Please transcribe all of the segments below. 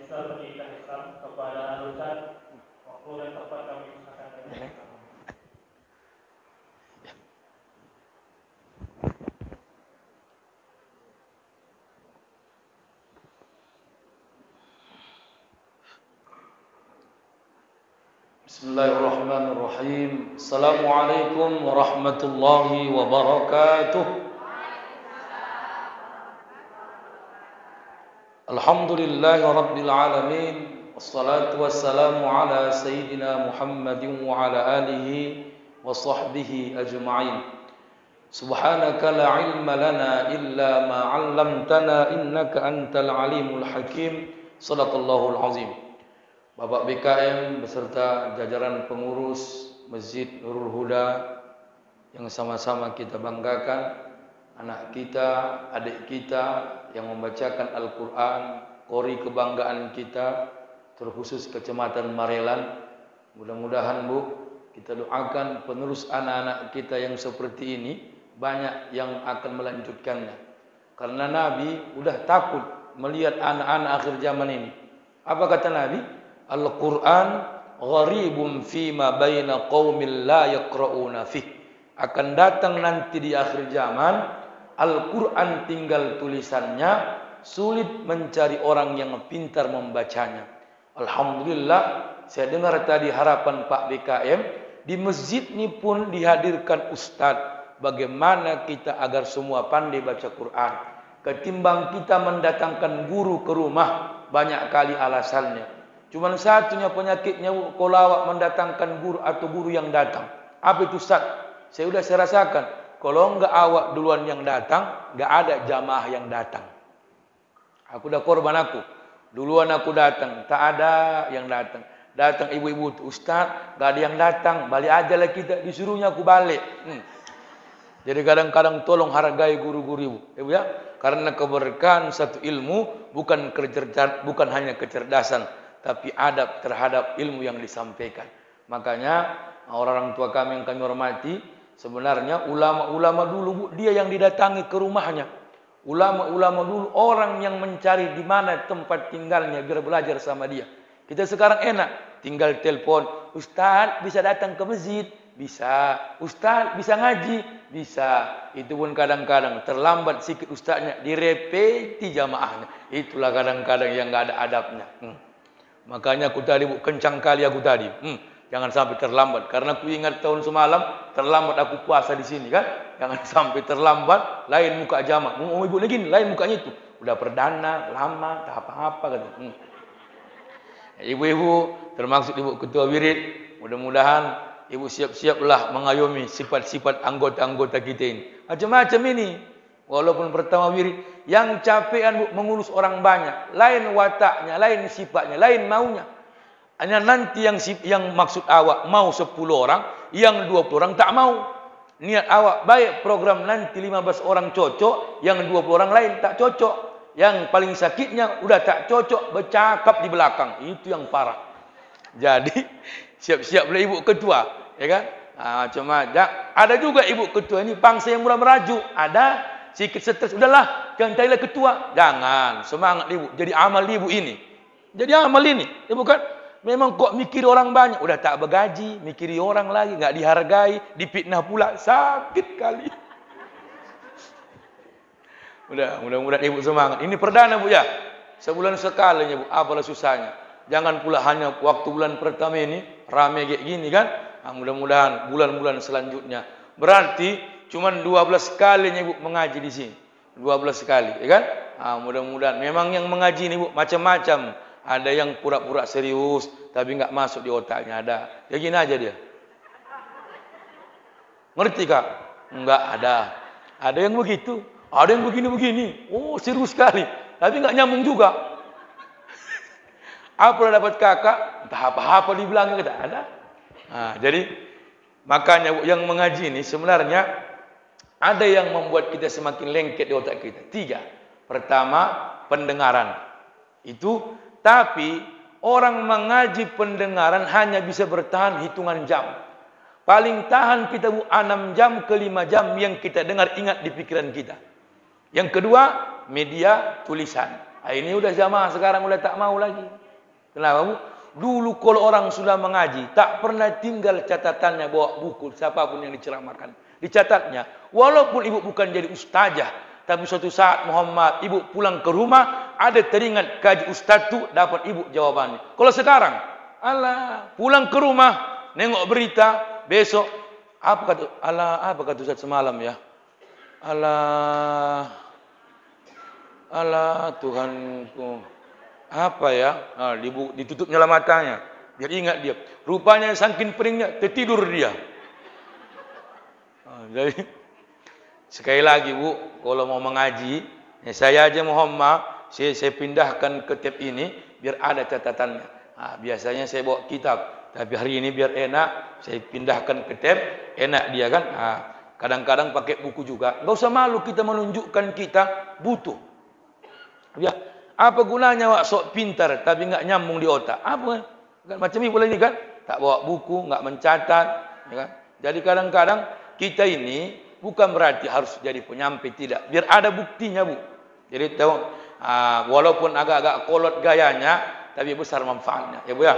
Misal pendidikan Islam kepada Al-Ustaz, waktu dan tempat kami akan menyampaikan. Bismillahirrahmanirrahim. Assalamualaikum warahmatullahi wabarakatuh. Alhamdulillahi rabbil alamin. Wassalatu wassalamu ala sayyidina Muhammadin wa ala alihi wa sahbihi ajma'in. Subhanaka la ilma lana illa ma 'allamtana innaka antal alimul hakim. Shadaqallahul azim. Bapak BKM beserta jajaran pengurus Masjid Nurul Huda yang sama-sama kita banggakan, anak kita, adik kita yang membacakan Al-Quran, qori kebanggaan kita, terkhusus Kecamatan Marelan. Mudah-mudahan Bu, kita doakan penerus anak-anak kita yang seperti ini, banyak yang akan melanjutkannya. Karena Nabi udah takut melihat anak-anak akhir zaman ini. Apa kata Nabi? Al-Quran gharibun fima baina qaumin la yaqra'una fih. Akan datang nanti di akhir zaman, Al-Quran tinggal tulisannya, sulit mencari orang yang pintar membacanya. Alhamdulillah, saya dengar tadi harapan Pak BKM, di masjid ini pun dihadirkan ustadz. Bagaimana kita agar semua pandai baca Quran. Ketimbang kita mendatangkan guru ke rumah, banyak kali alasannya. Cuman satunya penyakitnya, kalau awak mendatangkan guru atau guru yang datang. Apa itu Ustaz? Saya rasakan. Kalau enggak awak duluan yang datang, enggak ada jamaah yang datang. Aku dah korban aku. Duluan aku datang, tak ada yang datang. Datang ibu-ibu, Ustaz, enggak ada yang datang. Balik aja lah kita, disuruhnya aku balik. Jadi kadang-kadang tolong hargai guru-guru ibu ya. Karena keberkahan satu ilmu bukan hanya kecerdasan, tapi adab terhadap ilmu yang disampaikan. Makanya orang tua kami yang kami hormati, sebenarnya ulama-ulama dulu Bu, dia yang didatangi ke rumahnya. Ulama-ulama dulu orang yang mencari di mana tempat tinggalnya biar belajar sama dia. Kita sekarang enak, tinggal telepon, Ustaz bisa datang ke masjid? Bisa. Ustaz bisa ngaji? Bisa. Itu pun kadang-kadang terlambat sikit ustaznya, direpeti jamaahnya. Itulah kadang-kadang yang enggak ada adabnya. Makanya aku tadi Bu, kencang kali aku tadi. Jangan sampai terlambat. Karena aku ingat tahun semalam terlambat aku puasa di sini kan. Jangan sampai terlambat. Lain muka jamaah. Mau ibu lagi lain mukanya itu. Udah perdana, lama, tak apa-apa kata. Ibu-ibu, termasuk ibu ketua wirid, mudah-mudahan ibu siap-siaplah mengayomi sifat-sifat anggota-anggota kita ini. Macam-macam ini. Walaupun pertama wirid, yang capean Bu, mengurus orang banyak. Lain wataknya, lain sifatnya, lain maunya. Hanya nanti yang maksud awak mau 10 orang, yang 20 orang tak mau. Niat awak baik program nanti 15 orang cocok, yang 20 orang lain tak cocok. Yang paling sakitnya udah tak cocok, bercakap di belakang. Itu yang parah. Jadi siap-siaplah ibu ketua, ya kan? Cuma ada juga ibu ketua ini bangsa yang murah merajuk. Ada sikit stres, udahlah, jangan carilah ketua. Jangan, semangat ibu. Jadi amal ibu ini. Jadi amal ini, ya bukan? Memang kok mikir orang banyak, udah tak bergaji, mikiri orang lagi, nggak dihargai, dipitnah pula, sakit kali. Mudah-mudahan ibu semangat. Ini perdana Bu ya, sebulan sekali ya Bu, apalah susahnya. Jangan pula hanya waktu bulan pertama ini rame kayak gini kan. Mudah-mudahan bulan-bulan selanjutnya. Berarti cuma 12 kalinya Ibu mengaji di sini. 12 kali, ya kan? Mudah-mudahan. Memang yang mengaji ini Bu macam-macam. Ada yang pura-pura serius tapi enggak masuk di otaknya, ada. Ya gini aja dia. Ngerti Kak? Enggak ada. Ada yang begitu, ada yang begini-begini. Oh, serius sekali. Tapi enggak nyambung juga. Apa dapat kakak? Entah apa-apa dibilangnya kita ada. Jadi makanya yang mengaji ini sebenarnya ada yang membuat kita semakin lengket di otak kita. 3. Pertama, pendengaran. Itu tapi orang mengaji pendengaran hanya bisa bertahan hitungan jam. Paling tahan kita 6 jam ke 5 jam yang kita dengar ingat di pikiran kita. Yang kedua, media tulisan. Ini udah jamaah sekarang udah tak mau lagi. Kenapa, Bu? Dulu kalau orang sudah mengaji, tak pernah tinggal catatannya bawa buku siapapun yang diceramahkan. Dicatatnya, walaupun ibu bukan jadi ustazah, tapi suatu saat Muhammad, ibu pulang ke rumah, ada teringat kaji ustaz tu, dapat ibu jawabannya. Kalau sekarang, alah, pulang ke rumah, nengok berita, besok, apa kata ustaz semalam ya? Alah Tuhanku. Apa ya? Ditutup nyala matanya. Biar ingat dia. Rupanya saking peningnya, tertidur dia. Jadi, sekali lagi Bu, kalau mau mengaji, saya aja Muhammad, saya pindahkan ke tab ini, biar ada catatannya. Biasanya saya bawa kitab. Tapi hari ini biar enak, saya pindahkan ke tab, enak dia kan. Kadang-kadang pakai buku juga. Enggak usah malu kita menunjukkan kita butuh. Ya, apa gunanya wak sok pintar tapi enggak nyambung di otak? Apa? Macam ini boleh ini kan? Tak bawa buku, enggak mencatat, ya kan? Jadi kadang-kadang kita ini bukan berarti harus jadi penyampai, tidak. Biar ada buktinya, Bu. Jadi tahu, walaupun agak-agak kolot gayanya, tapi besar manfaatnya. Ya, Bu ya.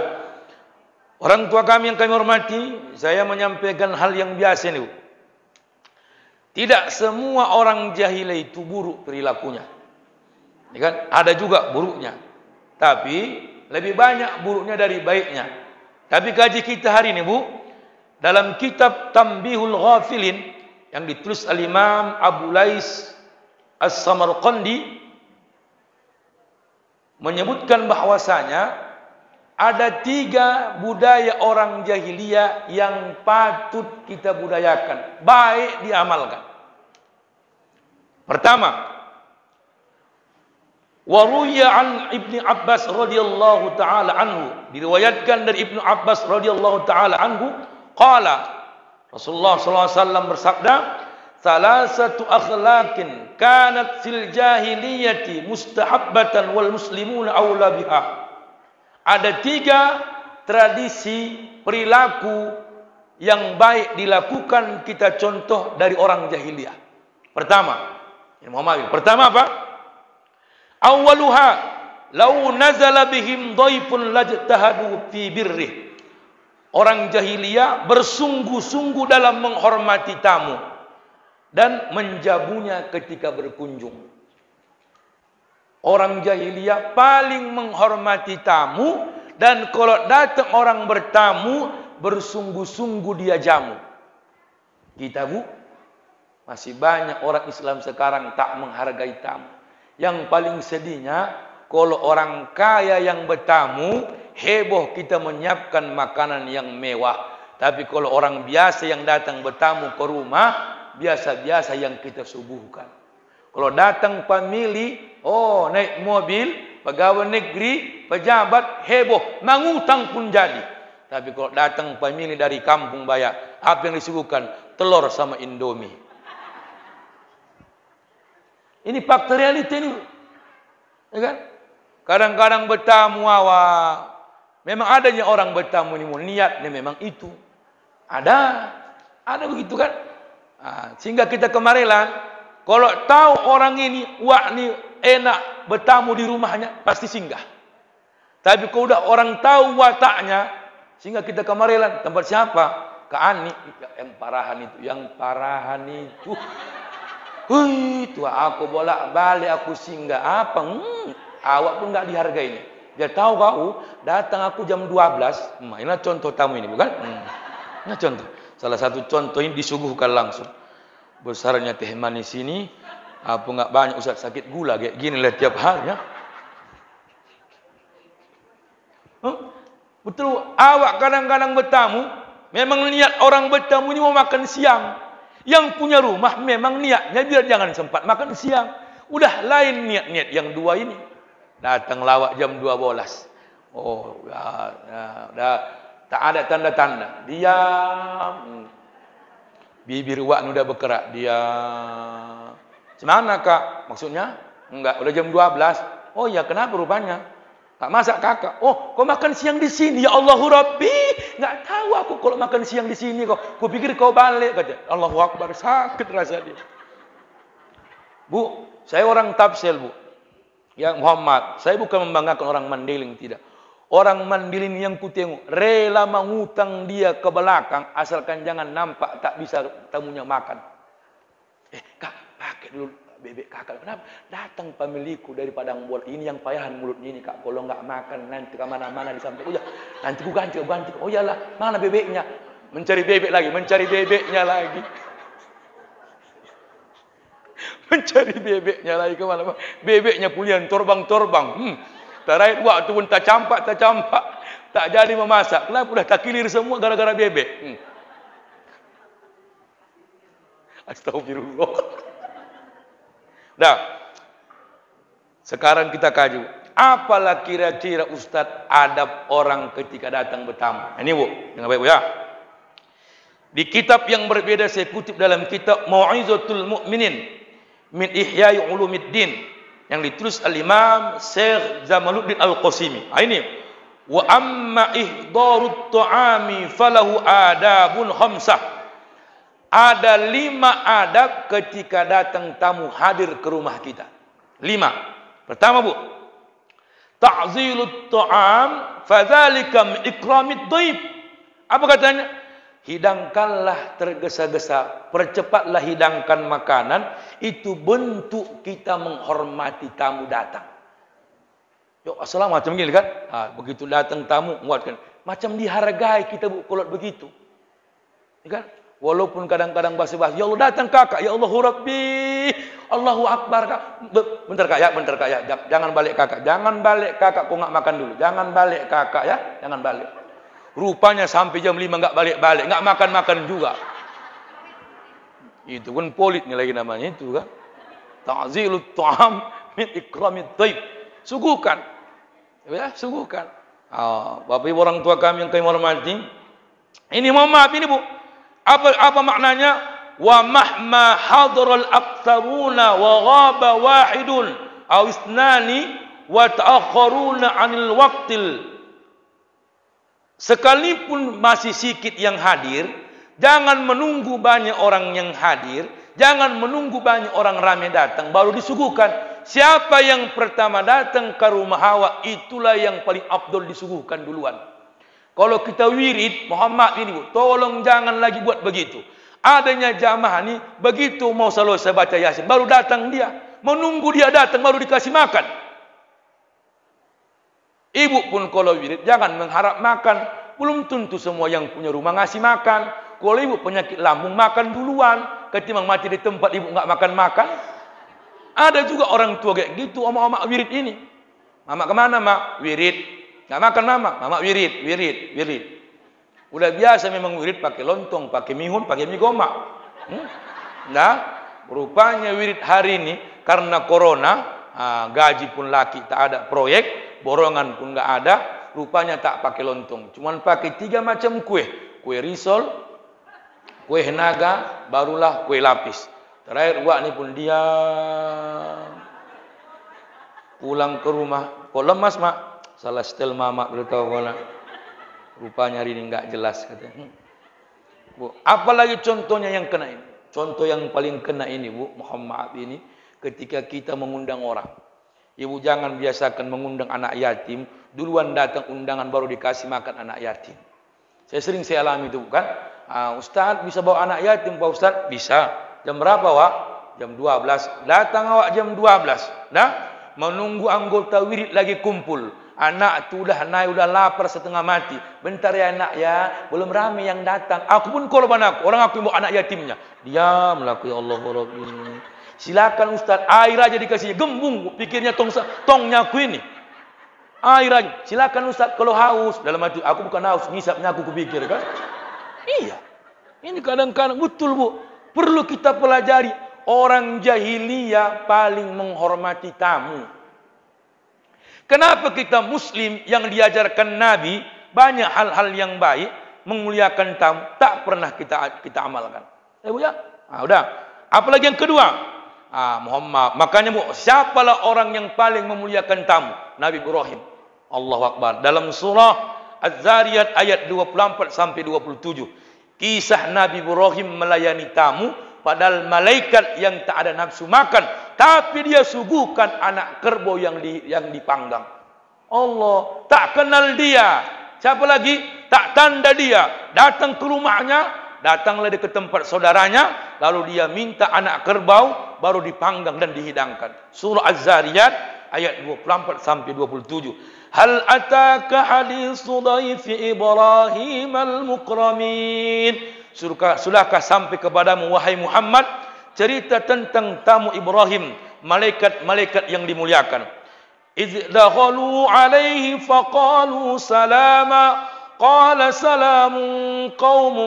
Orang tua kami yang kami hormati, saya menyampaikan hal yang biasa ini, Bu. Tidak semua orang jahil itu buruk perilakunya. Ya kan? Ada juga buruknya. Tapi lebih banyak buruknya dari baiknya. Tapi kaji kita hari ini, Bu, dalam kitab Tanbihul Ghafilin yang ditulis al-Imam Abu Lais As-Samarqandi menyebutkan bahwasanya ada 3 budaya orang jahiliyah yang patut kita budayakan, baik diamalkan. Pertama, waruya an Ibnu Abbas radhiyallahu taala anhu, diriwayatkan dari Ibnu Abbas radhiyallahu taala anhu, qala Rasulullah sallallahu alaihi wasallam bersabda, salasatu akhlaqin kanat fil jahiliyati mustahabbatan wal muslimuna aula biha. Ada 3 tradisi perilaku yang baik dilakukan, kita contoh dari orang jahiliyah. Pertama, pertama apa? Awwaluha law nazala bihim dhaifun lajtahadu fi birri. Orang jahiliyah bersungguh-sungguh dalam menghormati tamu dan menjamunya ketika berkunjung. Orang jahiliyah paling menghormati tamu, dan kalau datang orang bertamu bersungguh-sungguh dia jamu. Kita, Bu, masih banyak orang Islam sekarang tak menghargai tamu. Yang paling sedihnya, kalau orang kaya yang bertamu, heboh kita menyiapkan makanan yang mewah. Tapi kalau orang biasa yang datang bertamu ke rumah, biasa-biasa yang kita suguhkan. Kalau datang famili, naik mobil, pegawai negeri, pejabat, heboh, mengutang pun jadi. Tapi kalau datang famili dari kampung Bayak, apa yang disuguhkan? Telur sama Indomie. Ini fakta realita ini, ya kan? Kadang-kadang bertamu awak, memang adanya orang bertamu ini, niatnya memang itu. Ada begitu kan? Sehingga kita kemarin, kalau tahu orang ini, wah ini enak bertamu di rumahnya, pasti singgah. Tapi kalau udah orang tahu wataknya, sehingga kita kemarin tempat siapa? Ke Ani, yang parahan itu. Itu aku bolak-balik, aku singgah apa? Awak pun enggak dihargainya. Dia tahu kau datang aku jam 12. Inilah contoh tamu ini, bukan? Ini contoh. Salah satu contoh ini disuguhkan langsung. Besarnya teh manis ini, apa enggak banyak Ustaz sakit gula kayak gini lah tiap hari ya. Betul, awak kadang-kadang bertamu, memang niat orang bertamu ini mau makan siang. Yang punya rumah memang niatnya biar jangan sempat makan siang. Udah lain niat-niat yang 2 ini. Datang lawak jam 12. Tak ada tanda-tanda. Diam. Bibir wak udah bergerak. Diam. Semana kak? Maksudnya? Enggak, udah jam 12. Oh ya, kenapa rupanya? Tak masak kakak. Oh, kau makan siang di sini? Ya Allahu Rabbi. Enggak tahu aku kalau makan siang di sini kok. Ku pikir kau balik, kata. Allahu Akbar, sakit rasa dia. Bu, saya orang tafsir, Bu. Ya Muhammad, saya bukan membanggakan orang Mandiling, tidak. Orang Mandiling yang kutengok rela mengutang dia ke belakang asalkan jangan nampak tak bisa tamunya makan. Kak, pakai dulu bebek kakak. Kenapa? Datang pemilikku dari padang bol ini yang payahan mulutnya ini kak. Kalau nggak makan nanti ke mana-mana disampaikan. Oh ya, nanti ku ganti. Oh iyalah, mana bebeknya? Mencari bebek lagi, mencari bebeknya lagi. Mencari bebeknya lagi ke mana? Bebeknya pulian torbang-torbang. Terakhir waktu pun tak campak, tak jadi memasak. Kenapa udah tak kilir semua gara-gara bebek? Astagfirullah. Dah. Sekarang kita kaji. Apalah kira-kira Ustadz adab orang ketika datang bertamu? Ini Bu, dengar baik Bu ya. Di kitab yang berbeda saya kutip dalam kitab Mau'izatul Mu'minin min Ihya'i Ulumiddin yang ditulis al-Imam Syekh Jamaluddin Al-Qasimi. Ini wa amma ihdarut ta'ami falahu adabun khamsah. Ada 5 adab ketika datang tamu hadir ke rumah kita. 5. Pertama Bu, ta'zilut ta'am fadzalika min ikramid dhaif. Apa katanya? Hidangkanlah tergesa-gesa, percepatlah hidangkan makanan, itu bentuk kita menghormati tamu datang. Yo, assalamualaikum macam gini kan? Begitu datang tamu, muatkan. Macam dihargai kita Bu kalau begitu. Ya kan? Walaupun kadang-kadang basa-basi, ya Allah datang kakak, ya Allahu Rabbi, Allahu Akbar kak. Bentar kak ya, jangan balik kakak, kau nggak makan dulu, jangan balik kakak ya, jangan balik. Rupanya sampai jam 5 nggak balik-balik, nggak makan-makan juga. Itu pun politnya lagi namanya itu kan. Ta'zilut ta'am min ikramid dhaif. Suguhkan. Ya, suguhkan. Bapak Ibu orang tua kami yang kami hormati. Ini mohon maaf ini Bu. Apa maknanya? Wa mahma hadaral aktsaruna wa ghaba wahidun aw isnani wa ta'akhkharuna 'anil waqtil. Sekalipun masih sedikit yang hadir, jangan menunggu banyak orang yang hadir, jangan menunggu banyak orang ramai datang baru disuguhkan. Siapa yang pertama datang ke rumah Hawa, itulah yang paling afdol disuguhkan duluan. Kalau kita wirid, Muhammad ini Bu, tolong jangan lagi buat begitu. Adanya jamaah ini, begitu mau selesai baca Yasin, baru datang dia. Menunggu dia datang baru dikasih makan. Ibu pun kalau wirid jangan mengharap makan. Belum tentu semua yang punya rumah ngasih makan. Kalau ibu penyakit lambung makan duluan, ketimbang mati di tempat ibu nggak makan-makan. Ada juga orang tua kayak gitu, omak-omak wirid ini. Mama kemana mak? Wirid. Nggak makan mama wirid. Udah biasa memang wirid pakai lontong, pakai mihun, pakai mie gomak. Nah, rupanya wirid hari ini karena corona, gaji pun laki tak ada proyek. Borongan pun nggak ada, rupanya tak pakai lontong, cuman pakai 3 macam kue risol, kue naga, barulah kue lapis. Terakhir wak ni pun dia pulang ke rumah, kok lemas mak? Salah setel mama belum tahu mana. Rupanya hari ini nggak jelas katanya. Bu, apalagi contohnya yang kena ini? Contoh yang paling kena ini Bu Muhammad ini, ketika kita mengundang orang. Ibu jangan biasakan mengundang anak yatim, duluan datang undangan baru dikasih makan anak yatim. Saya sering alami itu bukan? Ustaz bisa bawa anak yatim Pak Ustaz? Bisa. Jam berapa Wak? Jam 12. Datang awak jam 12. Nah, menunggu anggota wirid lagi kumpul. Anak tu udah naik, udah lapar setengah mati. Bentar ya anak ya, belum ramai yang datang. Aku pun korban aku, orang aku yang bawa anak yatimnya. Diamlah ya Allah Rabbi. Silakan Ustaz, air aja dikasih, gembung pikirnya tongnya aku ini. Air aja. Silakan Ustaz kalau haus. Dalam hati aku bukan haus, ngisapnya aku kupikir kan. Iya. Ini kadang-kadang betul Bu. Perlu kita pelajari. Orang jahiliyah paling menghormati tamu. Kenapa kita Muslim yang diajarkan Nabi banyak hal-hal yang baik, memuliakan tamu, tak pernah kita amalkan. Ya Bu ya. Udah. Apalagi yang kedua? Muhammad. Makanya Bu, siapalah orang yang paling memuliakan tamu? Nabi Ibrahim. Allahu Akbar. Dalam surah Az-Zariyat ayat 24 sampai 27. Kisah Nabi Ibrahim melayani tamu, padahal malaikat yang tak ada nafsu makan tapi dia suguhkan anak kerbau yang dipanggang. Allah tak kenal dia. Siapa lagi? Tak tanda dia. Datang ke rumahnya, datanglah dia ke tempat saudaranya, lalu dia minta anak kerbau, baru dipanggang dan dihidangkan. Surah Az-Zariyat ayat 24 sampai 27. Hal ataka haditsu dhaifi Ibrahim al-mukramin. Sudahkah sampai kepadamu wahai Muhammad cerita tentang tamu Ibrahim, malaikat-malaikat yang dimuliakan. إذ دخلوا عليه فقالوا سلاما قال سلام قوم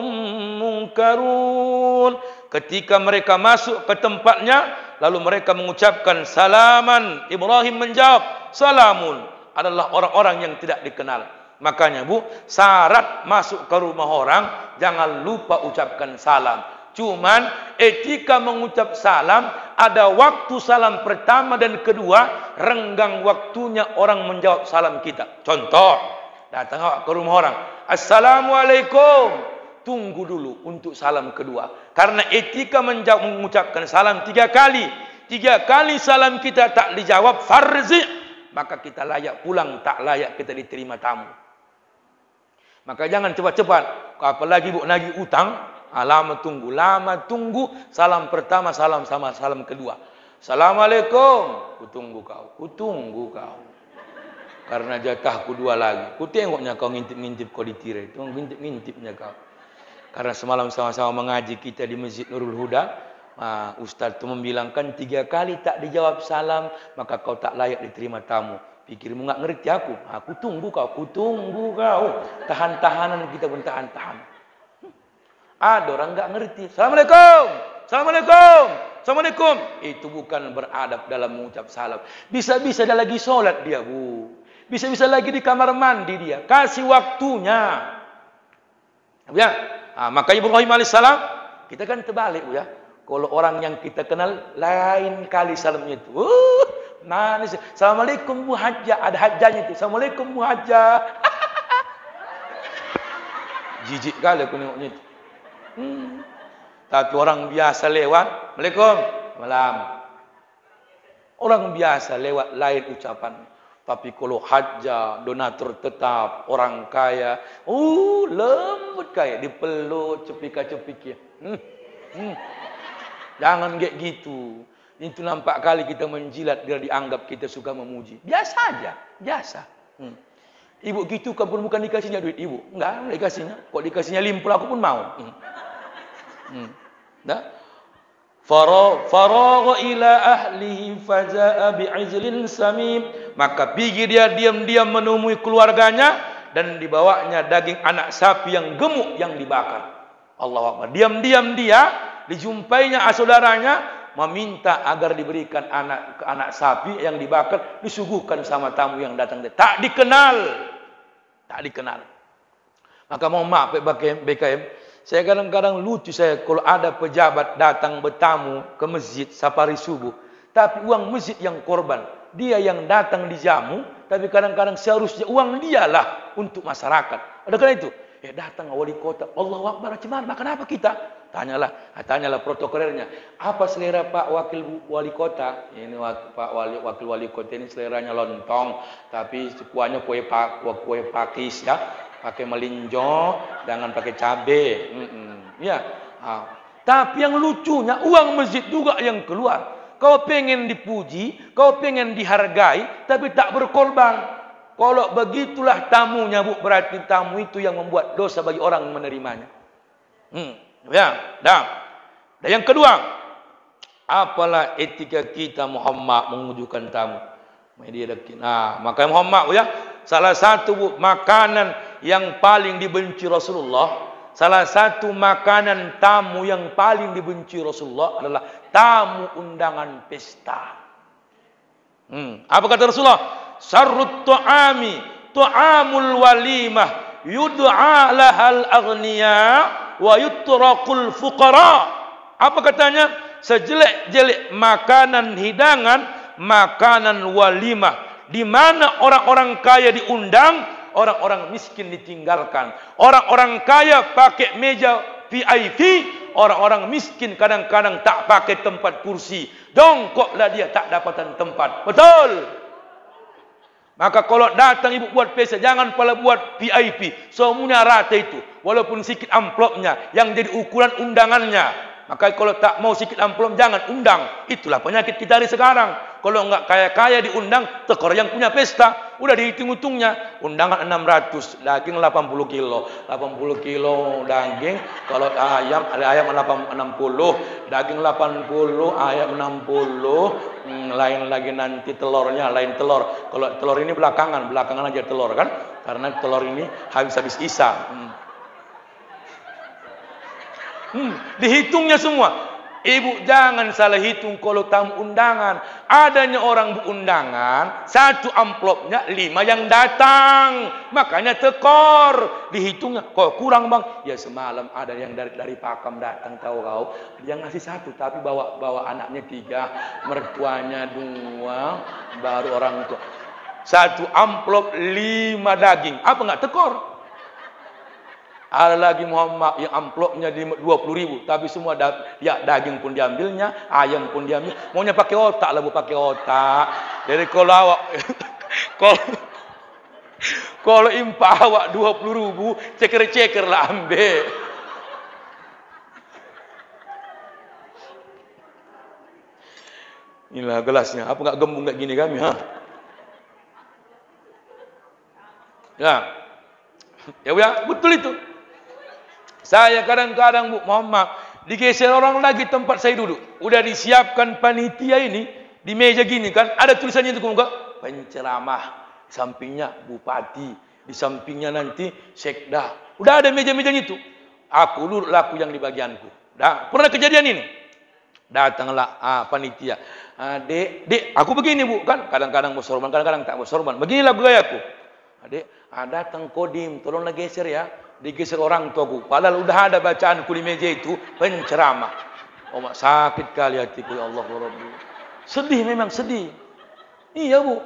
منكرون. Ketika mereka masuk ke tempatnya, lalu mereka mengucapkan salaman. Ibrahim menjawab, salamun, adalah orang-orang yang tidak dikenal. Makanya Bu, syarat masuk ke rumah orang, jangan lupa ucapkan salam. Cuman etika mengucap salam, ada waktu salam pertama dan kedua, renggang waktunya orang menjawab salam kita. Contoh, datang ke rumah orang, Assalamualaikum, tunggu dulu untuk salam kedua. Karena etika mengucapkan salam 3 kali. 3 kali salam kita tak dijawab farzi, maka kita layak pulang, tak layak kita diterima tamu. Maka jangan cepat-cepat, apalagi Bu nagih utang. Lama tunggu, salam pertama, salam sama salam kedua. Assalamualaikum, kutunggu kau. Karena jatahku 2 lagi. Ku tengoknya kau ngintip-ngintip kau ditirai. Itu ngintip-ngintipnya kau. Karena semalam sama-sama mengaji kita di Masjid Nurul Huda, Ustaz itu membilangkan 3 kali tak dijawab salam, maka kau tak layak diterima tamu. Pikirmu nggak ngerti aku. Aku tunggu kau. Tahan-tahanan kita pun tahan-tahan. Ada orang enggak ngerti. Assalamualaikum. Itu bukan beradab dalam mengucap salam. Bisa-bisa dia lagi sholat dia, Bu. Bisa-bisa lagi di kamar mandi dia. Kasih waktunya. Ya. Maka Ibrahim alaihissalam, kita kan terbalik, Bu ya. Kalau orang yang kita kenal, lain kali salamnya itu. Manis. Assalamualaikum Bu Hajjah. Ada hajjahnya itu. Assalamualaikum Bu Hajjah. Jijik kali aku nengoknya itu. Tapi orang biasa lewat, Assalamualaikum, malam. Orang biasa lewat lain ucapan. Tapi kalau hajjah, donatur tetap, orang kaya, lembut kaya, dipeluk, cepika-cepiki. Jangan kayak gitu. Itu nampak kali kita menjilat, dia dianggap kita suka memuji. Biasa aja, biasa. Ibu gitu kan pun bukan dikasihnya duit ibu. Enggak dikasihnya. Kok dikasihnya limpul aku pun mau. Faragha ila ahlihi faza'a bi'ijlin samim. Maka pergi dia diam-diam menemui keluarganya dan dibawanya daging anak sapi yang gemuk yang dibakar. Allahu Akbar. Diam-diam dia dijumpainya saudaranya meminta agar diberikan anak sapi yang dibakar, disuguhkan sama tamu yang datang. Tak dikenal. Maka mohon maaf BKM, saya kadang-kadang lucu saya kalau ada pejabat datang bertamu ke masjid safari subuh, tapi uang masjid yang korban, dia yang datang dijamu, tapi kadang-kadang seharusnya uang dialah untuk masyarakat. Ada karena itu, datang wali kota, Allahu Akbar, cuman makan apa kita? Tanyalah protokolernya, apa selera Pak Wakil Wali Kota? Ini Pak Wakil Wali Kota ini seleranya lontong, tapi kuahnya kue pakis ya, pakai melinjo, jangan pakai cabe. Ya. Tapi yang lucunya uang masjid juga yang keluar. Kau pengen dipuji, kau pengen dihargai, tapi tak berkorban. Kalau begitulah tamunya, Bu, berarti tamu itu yang membuat dosa bagi orang menerimanya. Ya, dan yang kedua, apalah etika kita Muhammad mengunjukkan tamu. Maka Muhammad ya, salah satu Bu, makanan yang paling dibenci Rasulullah, salah satu makanan tamu yang paling dibenci Rasulullah adalah tamu undangan pesta. Apa kata Rasulullah? Syarrut tu'ami tu'amul walimah yud'a lahal aghniya wa yutraqul fuqara. Apa katanya? Sejelek-jelek makanan hidangan, makanan walimah, di mana orang-orang kaya diundang, orang-orang miskin ditinggalkan. Orang-orang kaya pakai meja VIP, orang-orang miskin kadang-kadang tak pakai tempat kursi. Jongkoklah dia, tak dapatan tempat. Betul? Maka kalau datang ibu buat pesta, jangan pula buat VIP. Semuanya rata itu. Walaupun sikit amplopnya, yang jadi ukuran undangannya. Maka kalau tak mau sikit amplop, jangan undang. Itulah penyakit kita hari sekarang. Kalau enggak kaya-kaya diundang, tekor yang punya pesta. Udah dihitung-hitungnya. Undangan 600, daging 80 kilo. 80 kilo daging. Kalau ayam, ada ayam 60, daging 80, ayam 60. Lain lagi nanti telurnya, lain telur. Kalau telur ini belakangan aja telur kan. Karena telur ini habis-habis isa. Dihitungnya semua. Ibu jangan salah hitung kalau tamu undangan. Adanya orang undangan, 1 amplopnya 5 yang datang. Makanya tekor. Dihitungnya, kok kurang bang? Ya semalam ada yang dari Pakam datang, tahu kau. Dia ngasih 1 tapi bawa anaknya 3, mertuanya 2, baru orang tua. 1 amplop 5 daging. Apa enggak tekor? Ada lagi Muhammad yang amplopnya 20.000, tapi semua daging pun diambilnya, ayam pun diambil. Maunya pakai otak lah, bu, pakai otak. Jadi kalau awak kalau impa awak 20.000, ceker-ceker lah ambil. Inilah gelasnya. Apa enggak gembung kayak gini kami, ha? Ya, betul itu. Saya kadang-kadang Bu Muhammad digeser orang lagi tempat saya duduk. Udah disiapkan panitia ini di meja gini kan, ada tulisannya itu muka penceramah, sampingnya bupati, di sampingnya nanti sekda. Udah ada meja-meja itu. Aku duduk laku yang di bagianku. Dah pernah kejadian ini. Datanglah panitia. Dek, aku begini Bu kan, kadang-kadang bos sorban, kadang-kadang tak bos sorban. Beginilah gayaku. Dek, datang kodim, tolonglah geser ya. Digeser orang tuaku. Padahal udah ada bacaan di meja itu penceramah. Oh, mak sakit kali hatiku, ya Allah Rabbi. Sedih, memang sedih. Iya Bu.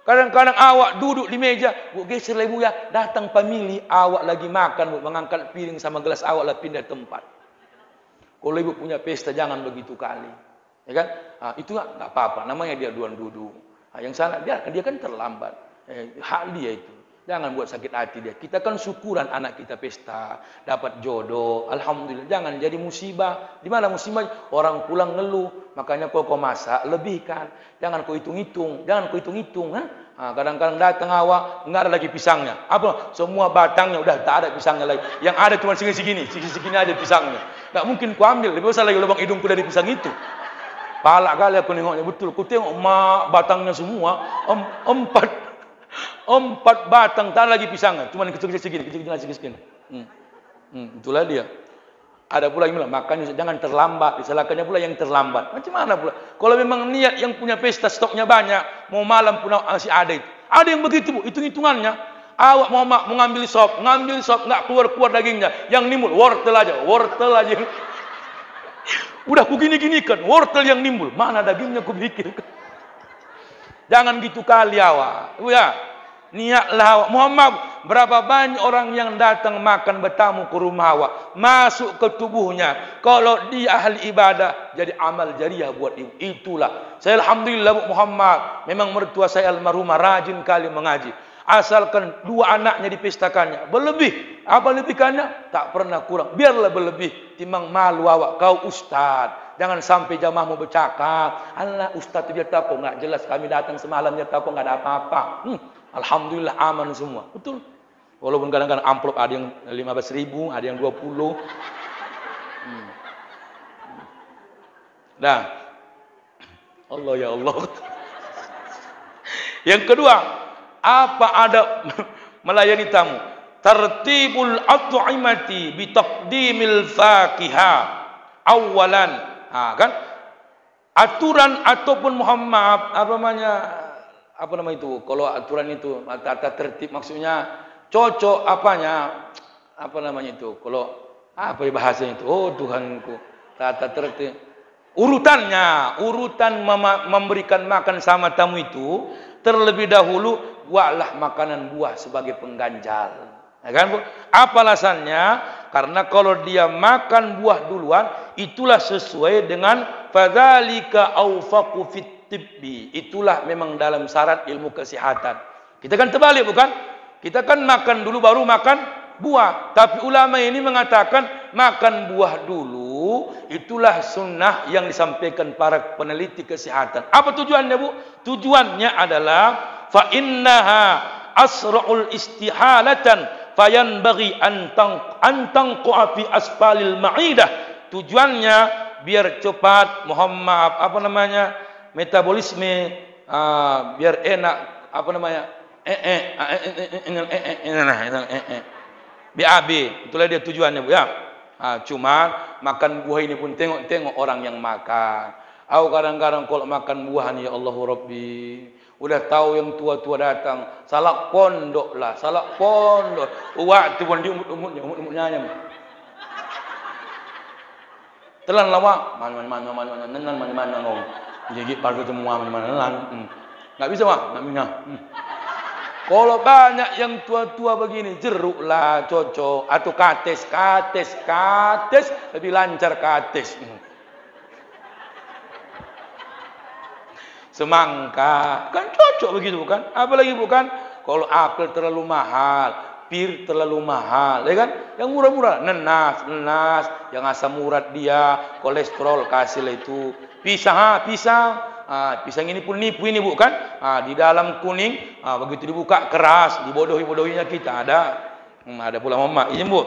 Kadang-kadang awak duduk di meja, Bu geser lah Ibu ya. Datang pemilih, awak lagi makan Bu, mengangkat piring sama gelas awak lah pindah tempat. Kalau Ibu punya pesta jangan begitu kali. Ya kan? Itu enggak apa-apa. Namanya dia duan duduk. Yang salah dia kan terlambat. Hak dia itu. Jangan buat sakit hati dia. Kita kan syukuran anak kita pesta, dapat jodoh. Alhamdulillah. Jangan jadi musibah. Di mana musibah? Orang pulang ngeluh. Makanya kau masak, lebihkan. Jangan kau hitung-hitung. Kadang-kadang datang awak, enggak ada lagi pisangnya. Apa? Semua batangnya udah tak ada pisangnya lagi. Yang ada cuma segini-segini. Segini aja pisangnya. Enggak mungkin ku ambil. Lebih besar lagi lubang hidungku dari pisang itu. Palak kali aku nengoknya betul. Ku tengok batangnya semua. 4 batang, tak lagi pisangnya. Cuma kecil-kecil segini. Itulah dia. Ada pula yang bilang, makanya jangan terlambat. Disalahkannya pula yang terlambat. Macam mana pula? Kalau memang niat yang punya pesta, stoknya banyak, mau malam pun masih ada itu. Ada yang begitu Bu, hitung-hitungannya. Awak mau mengambil sop, nggak keluar dagingnya. Yang nimbul, wortel aja. Udah ku gini-ginikan, wortel yang nimbul. Mana dagingnya ku pikirkan. Jangan gitu kali awak. Ya. Niatlah awak. Muhammad, berapa banyak orang yang datang makan bertamu ke rumah awak, masuk ke tubuhnya. Kalau dia ahli ibadah, jadi amal jariah buat ibu. Itulah. Saya alhamdulillah Bu Muhammad, memang mertua saya almarhumah rajin kali mengaji. Asalkan 2 anaknya dipestakannya, berlebih. Apa lebihkannya? Tak pernah kurang. Biarlah berlebih. Timbang malu awak, kau ustaz. Jangan sampai jamaahmu bercakap, Allah ustaz dia tahu enggak jelas, kami datang semalam dia tahu enggak ada apa-apa. Alhamdulillah aman semua. Betul. Walaupun kadang-kadang amplop ada yang 15.000, ada yang 20. Nah. Allah ya Allah. Yang kedua, apa ada melayani tamu? Tartibul at'imati bi taqdimil fakihah awalan. Kan aturan ataupun Muhammad apa nama itu? Kalau aturan itu tata tertib maksudnya cocok apa namanya itu? Kalau apa bahasanya itu? Oh Tuhanku, tata tertib. Urutan memberikan makan sama tamu itu terlebih dahulu buatlah makanan buah sebagai pengganjal. Ya kan Bu? Apa alasannya? Karena kalau dia makan buah duluan, itulah sesuai dengan fadzalika awfaqu fit tibbi. Itulah memang dalam syarat ilmu kesehatan. Kita kan terbalik bukan? Kita kan makan dulu baru makan buah. Tapi ulama ini mengatakan makan buah dulu, itulah sunnah yang disampaikan para peneliti kesehatan. Apa tujuannya, Bu? Tujuannya adalah fa innaha asra'ul istihalatan fayanbaghi an tanqa fi asfalil ma'idah. Tujuannya biar cepat, mohon maaf, apa namanya, metabolisme, biar enak, apa namanya, BAB, itulah dia tujuannya, Bu, ya. Cuman makan buah ini pun tengok orang yang makan. Aku kadang-kadang kalau makan buah nih, ya Allahu Rabbi, udah tahu yang tua-tua datang, salak pondok lah, salak pondok. Waktu pun di umut-umutnya aja. Telan lawak, mana ngomong. Gigit paru semua mana. Enggak bisa, Mak, enggak bisa. Kalau banyak yang tua-tua begini, jeruk lah cocok, atau kates, lebih lancar kates. Semangka, kan cocok begitu bukan? Apalagi bukan? Kalau apel terlalu mahal, pir terlalu mahal, ya kan? Yang murah-murah, nenas, yang asam urat dia, kolesterol kasih itu. Pisang, pisang ini pun nipu ini bukan? Di dalam kuning, begitu dibuka keras, dibodohi-bodohinya kita ada pula mama, ini Bu.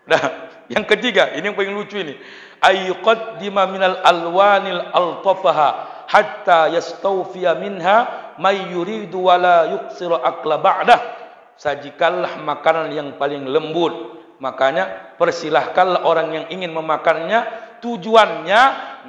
Nah, yang ketiga, ini yang paling lucu ini. Ayyuqaddima minal alwanil altafaha hatta yastawfiya minha may yuridu wala yuqsiru akla ba'dah. Sajikanlah makanan yang paling lembut. Makanya persilahkanlah orang yang ingin memakannya, tujuannya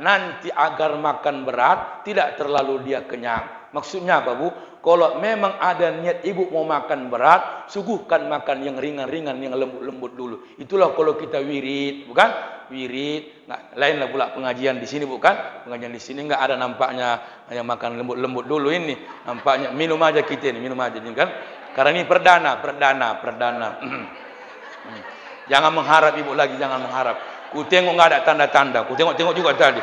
nanti agar makan berat, tidak terlalu dia kenyang. Maksudnya apa, Bu? Kalau memang ada niat ibu mau makan berat, suguhkan makan yang ringan-ringan, yang lembut-lembut dulu. Itulah kalau kita wirid, bukan? Wirid. Nah, lainlah pula pengajian di sini, bukan? Pengajian di sini enggak ada nampaknya yang makan lembut-lembut dulu ini. Nampaknya minum aja kita ini, minum aja ini kan. Karena ini perdana. Jangan mengharap ibu lagi, jangan mengharap. Ku tengok enggak ada tanda-tanda. Ku tengok juga tadi.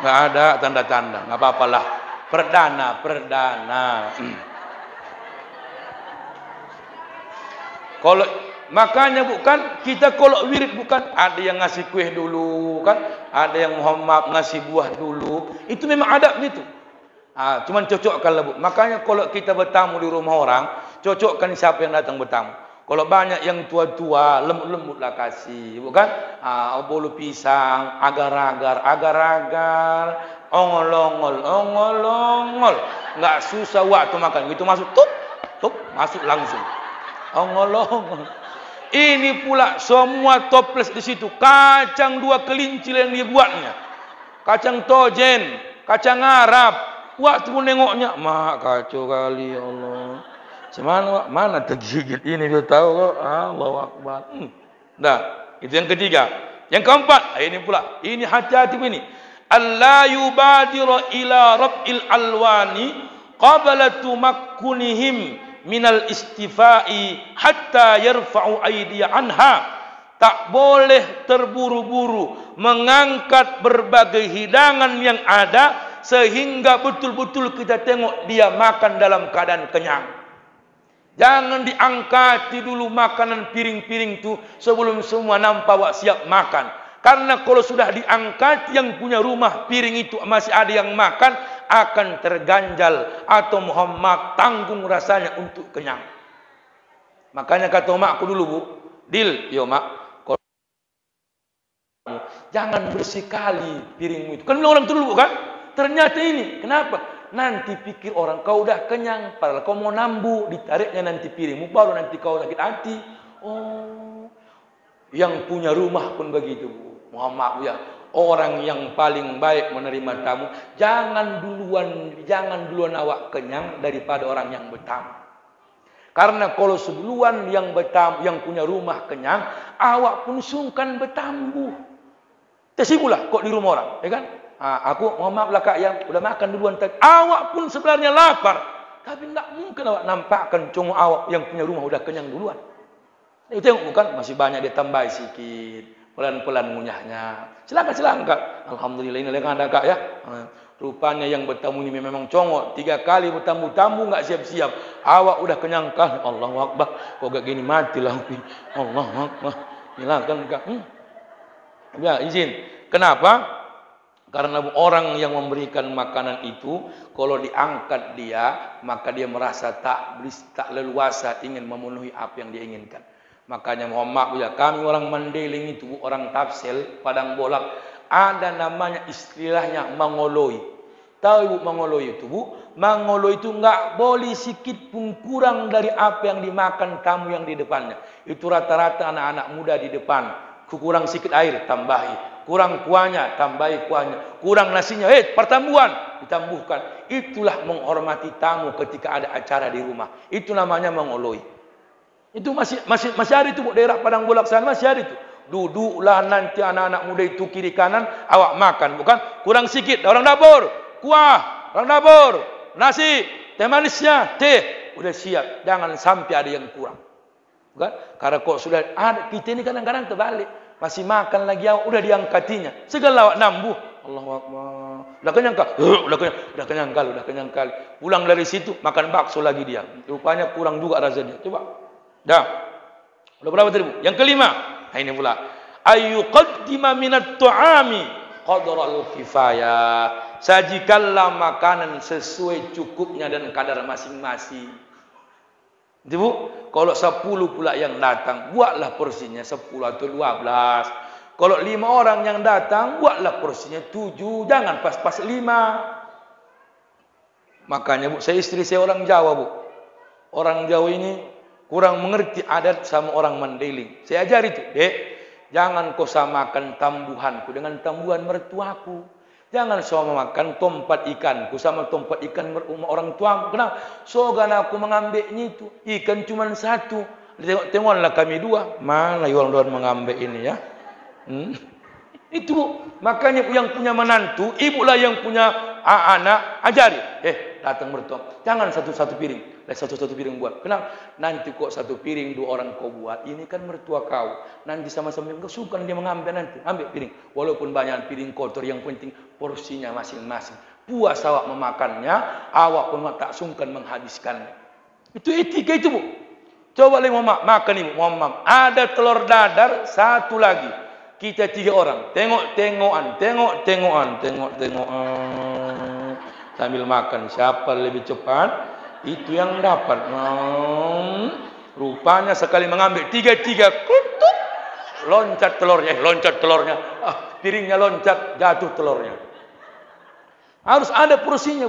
Enggak ada tanda-tanda. Enggak apa-apalah. Perdana. Kalau makanya bukan kita kalau wirid bukan ada yang ngasih kue dulu kan, ada yang mohon maaf ngasih buah dulu. Itu memang ada begitu. Cuman cocokkanlah, Bu. Makanya kalau kita bertamu di rumah orang, cocokkan siapa yang datang bertamu. Kalau banyak yang tua-tua, lembut-lembutlah kasih, bukan? Bolu pisang, agar-agar, ongol-ongol. Enggak susah waktu makan. Gitu masuk, tup, masuk langsung. Ongol-ongol. Ini pula semua toples di situ. Kacang 2 kelincir yang dibuatnya. Kacang tojen, kacang Arab. Waktu pun nengoknya, mak kacau kali, ya Allah. Mana tergigit ini dia tahu kok. Allahu Akbar. Nah, itu yang ketiga. Yang keempat, ini pula. Ini hati-hati ini. Alla yubadiru ila rab'il alwani qabla tumakkunihim minal istifai hatta yarfa'u aydiya anha. Tak boleh terburu-buru mengangkat berbagai hidangan yang ada sehingga betul-betul kita tengok dia makan dalam keadaan kenyang. Jangan diangkati dulu makanan piring-piring itu sebelum semua nampak wak siap makan. Karena kalau sudah diangkat, yang punya rumah piring itu masih ada yang makan, akan terganjal atau mohon maaf tanggung rasanya untuk kenyang. Makanya kata makku dulu, Bu, Dil, yo mak, jangan bersekali piringmu itu. Kan orang itu dulu kan? Ternyata ini, kenapa? Nanti pikir orang kau udah kenyang, padahal kau mau nambu, ditariknya nanti piringmu, baru nanti kau sakit hati. Oh, yang punya rumah pun begitu, Bu. Mohon maaf ya, orang yang paling baik menerima tamu, jangan duluan awak kenyang daripada orang yang bertamu. Karena kalau sebelum yang bertamu, yang punya rumah kenyang, awak pun sungkan bertamu. Tersibulah kok di rumah orang, ya kan? Aku mohon maaf lah kak yang udah makan duluan tadi. Awak pun sebenarnya lapar, tapi enggak mungkin awak nampakkan cuma awak yang punya rumah udah kenyang duluan. Tengok bukan, masih banyak dia tambah sikit. Pelan-pelan ngunyahnya. Silakan. Alhamdulillah ini lagi ada kak ya. Rupanya yang bertamu ini memang congok. 3 kali bertamu-tamu nggak siap-siap. Awak udah kenyang kan? Allahu Akbar. Kok gak gini matilah. Allahu Akbar. Silakan kak. Ya izin. Kenapa? Karena orang yang memberikan makanan itu, kalau diangkat dia, maka dia merasa tak leluasa ingin memenuhi apa yang dia inginkan. Makanya mohon maaf ya, kami orang Mandailing itu, orang Tapsel, Padang Bolak, ada namanya istilahnya mangoloi. Tahu ibu mangoloi itu bu? Mangoloi itu enggak boleh sikit pun kurang dari apa yang dimakan tamu yang di depannya. Itu rata-rata anak-anak muda di depan. Kurang sikit air, tambahi. Kurang kuahnya, tambahi kuahnya. Kurang nasinya, pertambuhan, ditambuhkan. Itulah menghormati tamu ketika ada acara di rumah. Itu namanya mangoloi. Itu masih ada itu bu, daerah Padang Bolak sana masih ada itu. Duduklah nanti anak-anak muda itu kiri kanan, awak makan, bukan? Kurang sikit, orang dapur, kuah, orang dapur, nasi, teh manisnya, teh, udah siap. Jangan sampai ada yang kurang. Bukan? Karena kok sudah ada, kita ini kadang-kadang terbalik. Masih makan lagi awak, udah diangkatinya. Segala awak nambuh. Allahu Akbar. Udah kenyang kah? Udah kenyang kali. Pulang dari situ, makan bakso lagi dia. Rupanya kurang juga rasanya. Coba. Dah. Udah berapa tadi bu? Yang kelima. Nah ini pula. Ayyuqaddima minat tu'ami qadral kifayah. Sajikanlah makanan sesuai cukupnya dan kadar masing-masing. Itu bu, kalau 10 pula yang datang, buatlah porsinya 10 atau 12. Kalau 5 orang yang datang, buatlah porsinya 7. Jangan pas-pas 5. Makanya bu, istri saya orang Jawa bu. Orang Jawa ini kurang mengerti adat sama orang Mandailing. Saya ajar itu, dek, jangan kau samakan tambuhanku dengan tambuhan mertuaku. Jangan sama makan tompat ikanku sama tompat ikan orang tuamu. Kenapa? Sogan aku mengambilnya itu. Ikan cuma 1. Tengoklah kami 2. Mana orang mengambil ini ya? Itu bu. Makanya yang punya menantu, ibulah yang punya anak, ajari. Datang mertua. Jangan satu-satu piring. Satu-satu piring buat. Kenapa? Nanti kok 1 piring 2 orang kau buat. Ini kan mertua kau. Nanti sama-sama kau suka dia mengambil nanti. Ambil piring. Walaupun banyak piring kotor, yang penting porsinya masing-masing. Puas awak memakannya, awak pun tak sungkan menghabiskannya. Itu etika itu bu. Coba lagi makan ibu. Ada telur dadar 1 lagi. Kita 3 orang. Tengok-tengokan. Sambil makan. Siapa lebih cepat? Itu yang dapat. Rupanya sekali mengambil 3 kutuk, loncat telurnya. Piringnya loncat, jatuh telurnya. Harus ada porsinya.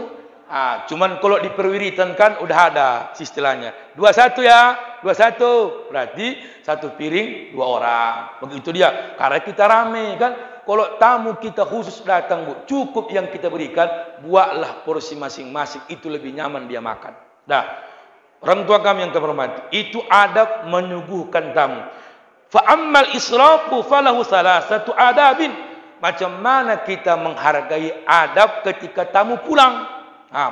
Cuman kalau di perwiritan kan udah ada istilahnya. 21 ya, 21. Berarti 1 piring 2 orang. Begitu dia. Karena kita rame kan. Kalau tamu kita khusus datang bu, cukup yang kita berikan, buatlah porsi masing-masing. Itu lebih nyaman dia makan. Nah, orang tua kami yang terhormati, itu adab menyuguhkan tamu. Fa'ammal israfu falahu salasatu adabin. Macam mana kita menghargai adab ketika tamu pulang?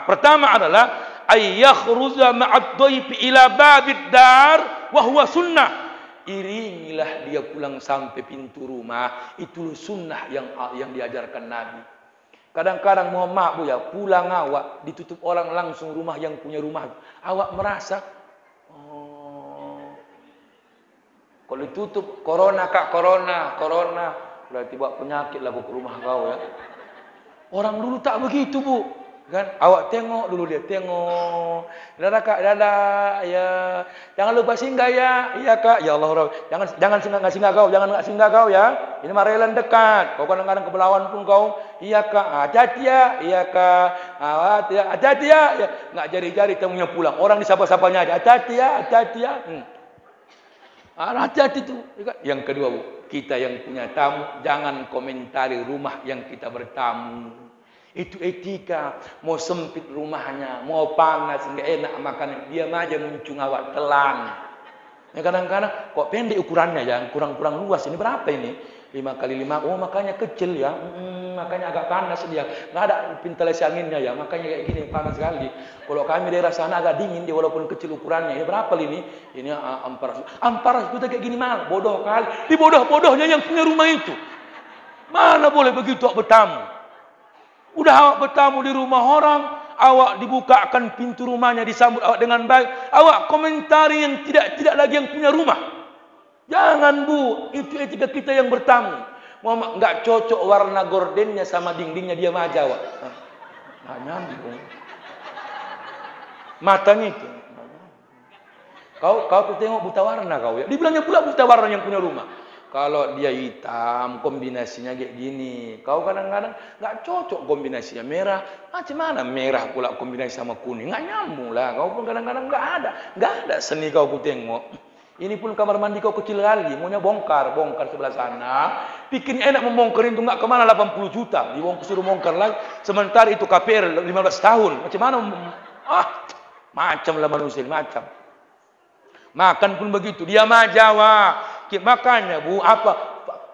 Pertama adalah ayyakhruza ma'ad dhaifi ila babid dar wa huwa sunnah. Iringilah dia pulang sampai pintu rumah. Itu sunnah yang diajarkan Nabi. Kadang-kadang mohon maaf bu ya, pulang awak ditutup orang langsung rumah yang punya rumah. Awak merasa, kalau ditutup corona kak, corona. Berarti bawa penyakit lah ke rumah kau ya. Orang dulu tak begitu bu. Kan awak tengok dulu dia tengok. Dadah kak, dadah ya. Jangan lupa singgah ya. Iya kak. Ya Allah, jangan singgah kau, jangan singgah kau ya. Ini marelan dekat. Kau kadang-kadang ke Belawan pun kau. Iya kak. Hati-hati ya. Iya kak. Hati-hati ya. Enggak jari-jari tamunya pulang. Orang disapa-sapanya aja. Hati-hati ya. Hati-hati tu. Yang kedua bu, kita yang punya tamu jangan komentari rumah yang kita bertamu. Itu etika. Mau sempit rumahnya, mau panas, enggak enak makanan, diam aja muncung awak telan. Kadang-kadang kok pendek ukurannya ya, kurang-kurang luas. Ini berapa ini? 5 kali 5. Oh, makanya kecil ya. Makanya agak panas dia. Nggak ada ventilasi anginnya ya. Makanya kayak gini panas sekali. Kalau kami daerah sana agak dingin dia walaupun kecil ukurannya. Ini berapa ini? Ini ampar. Ampar itu kayak gini mana? Bodoh kali. Di bodoh-bodohnya yang punya rumah itu. Mana boleh begitu awak bertamu? Udah awak bertamu di rumah orang, awak dibukakan pintu rumahnya, disambut awak dengan baik. Awak komentari yang tidak lagi yang punya rumah. Jangan Bu, itu etika kita yang bertamu. Mau nggak cocok warna gordennya sama dindingnya dia mah Jawa. Nggak nyambung. Matanya itu. Kau tuh tengok buta warna kau ya. Dibilangnya pula buta warna yang punya rumah. Kalau dia hitam, kombinasinya kayak gini. Kau kadang-kadang nggak cocok kombinasinya merah. Macam mana merah pula kombinasi sama kuning? Nggak nyambung lah. Kau pun kadang-kadang nggak ada seni kau tengok. Ini pun kamar mandi kau kecil kali. Maunya bongkar sebelah sana. Pikirnya enak membongkar itu nggak kemana 80 juta. Suruh bongkar lagi. Sementara itu KPR 15 tahun. Macam mana? Macam lah manusia macam. Makan pun begitu. Dia mah Jawa. Makanya Bu,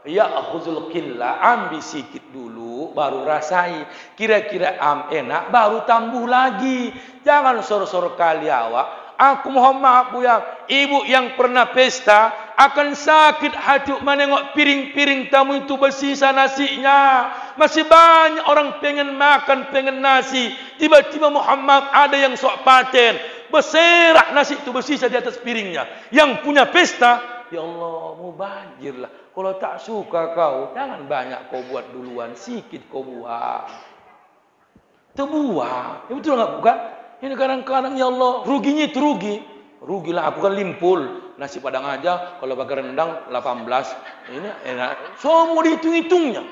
ya akhuzul qillah, ambil sikit dulu baru rasai. Kira-kira enak baru tambah lagi. Jangan soro-soro kali awak. Aku mohon maaf Bu ya, ibu yang pernah pesta akan sakit hati menengok piring-piring tamu itu bersisa nasinya. Masih banyak orang pengen makan, pengen nasi. Tiba-tiba Muhammad ada yang sok paten. Berserak nasi itu bersisa di atas piringnya. Yang punya pesta, ya Allah, mubazirlah. Kalau tak suka kau, jangan banyak kau buat duluan, sikit kau buang. Terbuang. Ya betul enggak bukan? Ini kadang-kadang ya Allah, ruginya itu rugi. Rugilah aku kan limpul. Nasi padang aja kalau pakai rendang 18. Ini enak. Semua dihitung-hitungnya.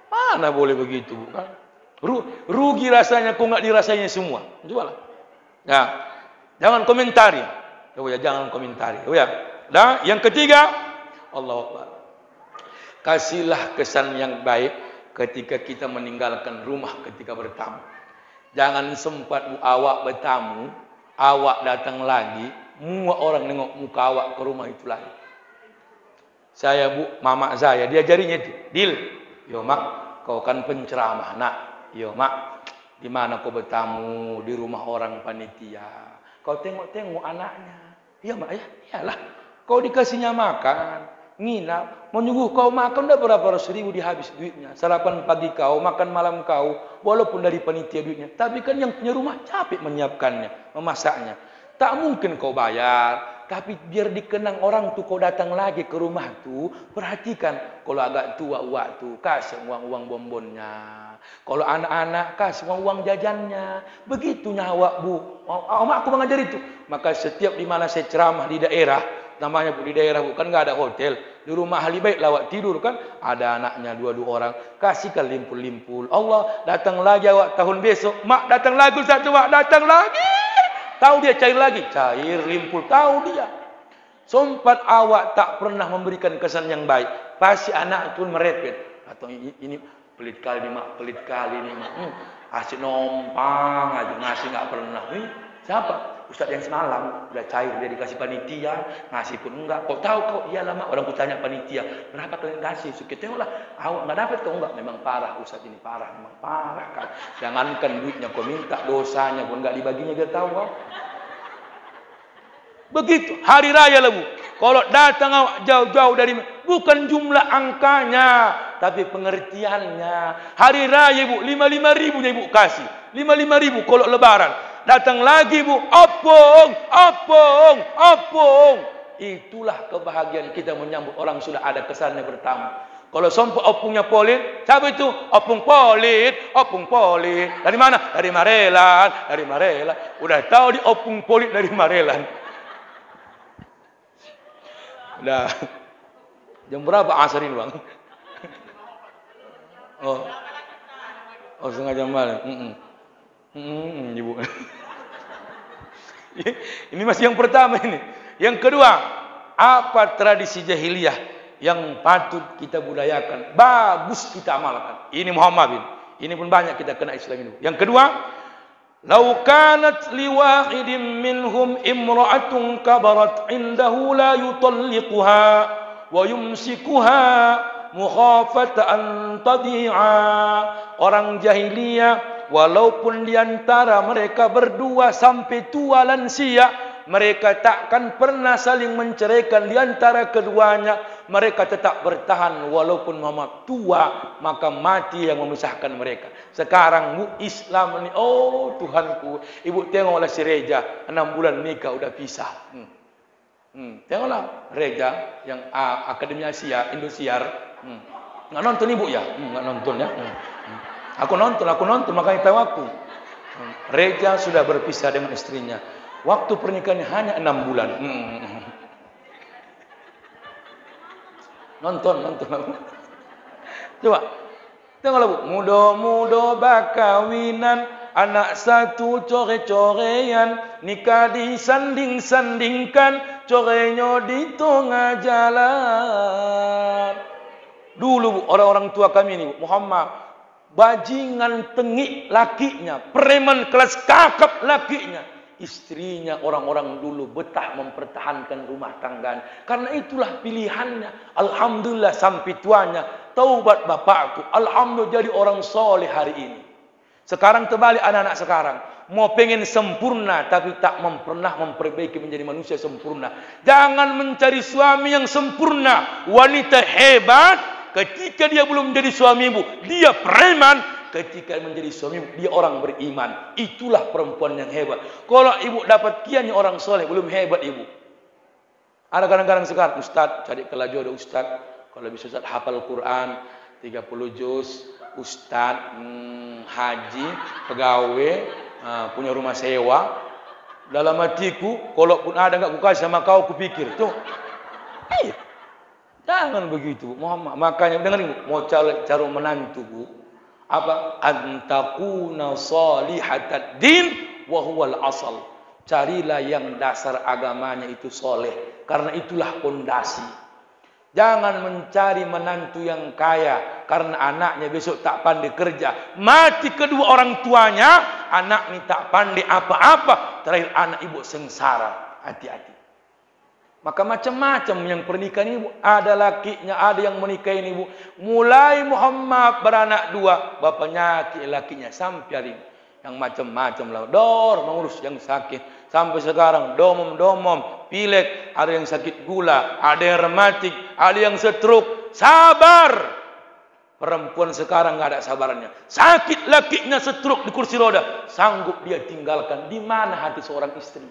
Mana boleh begitu bukan? Rugi rasanya kau enggak dirasainya semua. Cobalah. Nah, jangan komentari. Ya, jangan komentari. Ya. Dan yang ketiga, Allahu Akbar. Kasihlah kesan yang baik ketika kita meninggalkan rumah ketika bertamu. Jangan sempat awak bertamu, awak datang lagi, semua orang nengok muka awak ke rumah itu lagi. Saya Bu, mama saya diajarinya itu. Dil, yo mak, kau kan penceramah. Nak, yo mak, di mana kau bertamu? Di rumah orang panitia. Kau tengok-tengok anaknya. Iya mak ya, iyalah. Kau dikasihnya makan, nginap, menyuguh kau makan udah berapa ratus ribu dihabis duitnya. Sarapan pagi kau, makan malam kau, walaupun dari panitia duitnya. Tapi kan yang punya rumah capek menyiapkannya, memasaknya. Tak mungkin kau bayar, tapi biar dikenang orang tuh kau datang lagi ke rumah tuh, perhatikan. Kalau agak tua uak tuh, kasih uang-uang bonbonnya. Kalau anak-anak kasih uang jajannya. Begitu nyawa Bu. Aku mengajar itu. Maka setiap di mana saya ceramah di daerah, namanya Bu di daerah bukan nggak ada hotel. Di rumah ahli baik lawak tidur kan, ada anaknya 2 orang. Kasihkan limpul-limpul. Allah datang lagi awak tahun besok. Mak datang lagi satu mak datang lagi. Tahu dia cair lagi, cair limpul tahu dia. Sempat awak tak pernah memberikan kesan yang baik, pasti anak itu merepet. Atau ini pelit kali mak, pelit kali nih mak. Asyik nompang aja ngasih nggak pernah. Siapa? Ustaz yang semalam udah cair dia dikasih panitia, ngasih pun enggak. Kau tahu kau? Iyalah mak, orang ku tanya panitia, berapa kalian kasih? Suka tengoklah, awak nggak dapat kau enggak? Memang parah Ustaz ini parah, memang parah kan. Jangankan duitnya kau minta, dosanya pun enggak dibaginya dia tahu kau. Begitu hari raya lah Bu. Kalau datang awak jauh-jauh dari, bukan jumlah angkanya, tapi pengertiannya. Hari raya Bu, 55 ribunya Ibu kasih. 55 ribu kalau lebaran. Datang lagi Bu, opong. Itulah kebahagiaan kita menyambut orang sudah ada kesannya bertamu. Kalau sampai opungnya polit, siapa itu? Opung polit. Dari mana? Dari Marelan. Udah tahu di opung polit dari Marelan. Udah. Jam berapa asar ini Bang? Oh, setengah jam malam. Ibu. Ini masih yang pertama ini. Yang kedua, apa tradisi jahiliyah yang patut kita budayakan, bagus kita amalkan. Ini Muhammad bin. Ini pun banyak kita kena Islam ini. Yang kedua, Lau kanat liwahidin minhum imra'atun kabarat indahu la yutalliquha wa yumsikuha mukhafata an tadi'a. Orang jahiliyah walaupun diantara mereka berdua sampai tua lansia, mereka takkan pernah saling menceraikan di antara keduanya. Mereka tetap bertahan walaupun Muhammad tua, maka mati yang memisahkan mereka. Sekarang Bu, Islam ini, oh Tuhanku, ibu tengoklah si Reja 6 bulan nikah udah pisah. Tengoklah Reja yang Akademi Asia Indosiar. Nggak nonton ibu ya? Nggak nonton ya. Aku nonton makanya tahu aku. Reja sudah berpisah dengan istrinya. Waktu pernikahannya hanya 6 bulan. Nonton. Coba. Tengoklah Bu. Muda-muda bakawinan, anak satu core-corean, nikah disanding-sandingkan, corenya di tengah jalan. Dulu Bu, orang-orang tua kami ini Bu, Muhammad, bajingan tengik lakinya, preman kelas kakap lakinya. Istrinya orang-orang dulu betah mempertahankan rumah tangganya. Karena itulah pilihannya. Alhamdulillah sampai tuanya. Taubat bapakku. Alhamdulillah jadi orang soleh hari ini. Sekarang terbalik anak-anak sekarang. Mau pengen sempurna tapi tak pernah memperbaiki menjadi manusia sempurna. Jangan mencari suami yang sempurna. Wanita hebat ketika dia belum menjadi suamimu, dia preman. Ketika menjadi suami, dia orang beriman. Itulah perempuan yang hebat. Kalau ibu dapat kian orang soleh, belum hebat ibu. Ada kadang-kadang sekarang, Ustaz, cari kelah jodoh Ustaz. Kalau bisa Ustaz hafal Quran, 30 juz. Ustaz, haji, pegawai, punya rumah sewa. Dalam hatiku, kalaupun ada enggak kukasih sama kau, kupikir. Tuh, jangan begitu, Muhammad. Makanya, dengar ibu, mau cari menantu, Bu. Apa? Antakuna salihatad din wa huwal asal. Carilah yang dasar agamanya itu soleh, karena itulah pondasi. Jangan mencari menantu yang kaya karena anaknya besok tak pandai kerja. Mati kedua orang tuanya, anak ini tak pandai apa-apa, terakhir anak ibu sengsara. Hati-hati. Maka macam-macam yang pernikahan ini Bu. Ada lakinya, ada yang menikahi ini Bu. Mulai Muhammad beranak 2, bapaknya lakinya sampai hari ini. Yang macam-macam lah. Dor mengurus yang sakit. Sampai sekarang domom, pilek, ada yang sakit gula, ada yang rematik, ada yang stroke. Sabar. Perempuan sekarang nggak ada sabarnya. Sakit lakinya stroke di kursi roda, sanggup dia tinggalkan. Di mana hati seorang istri?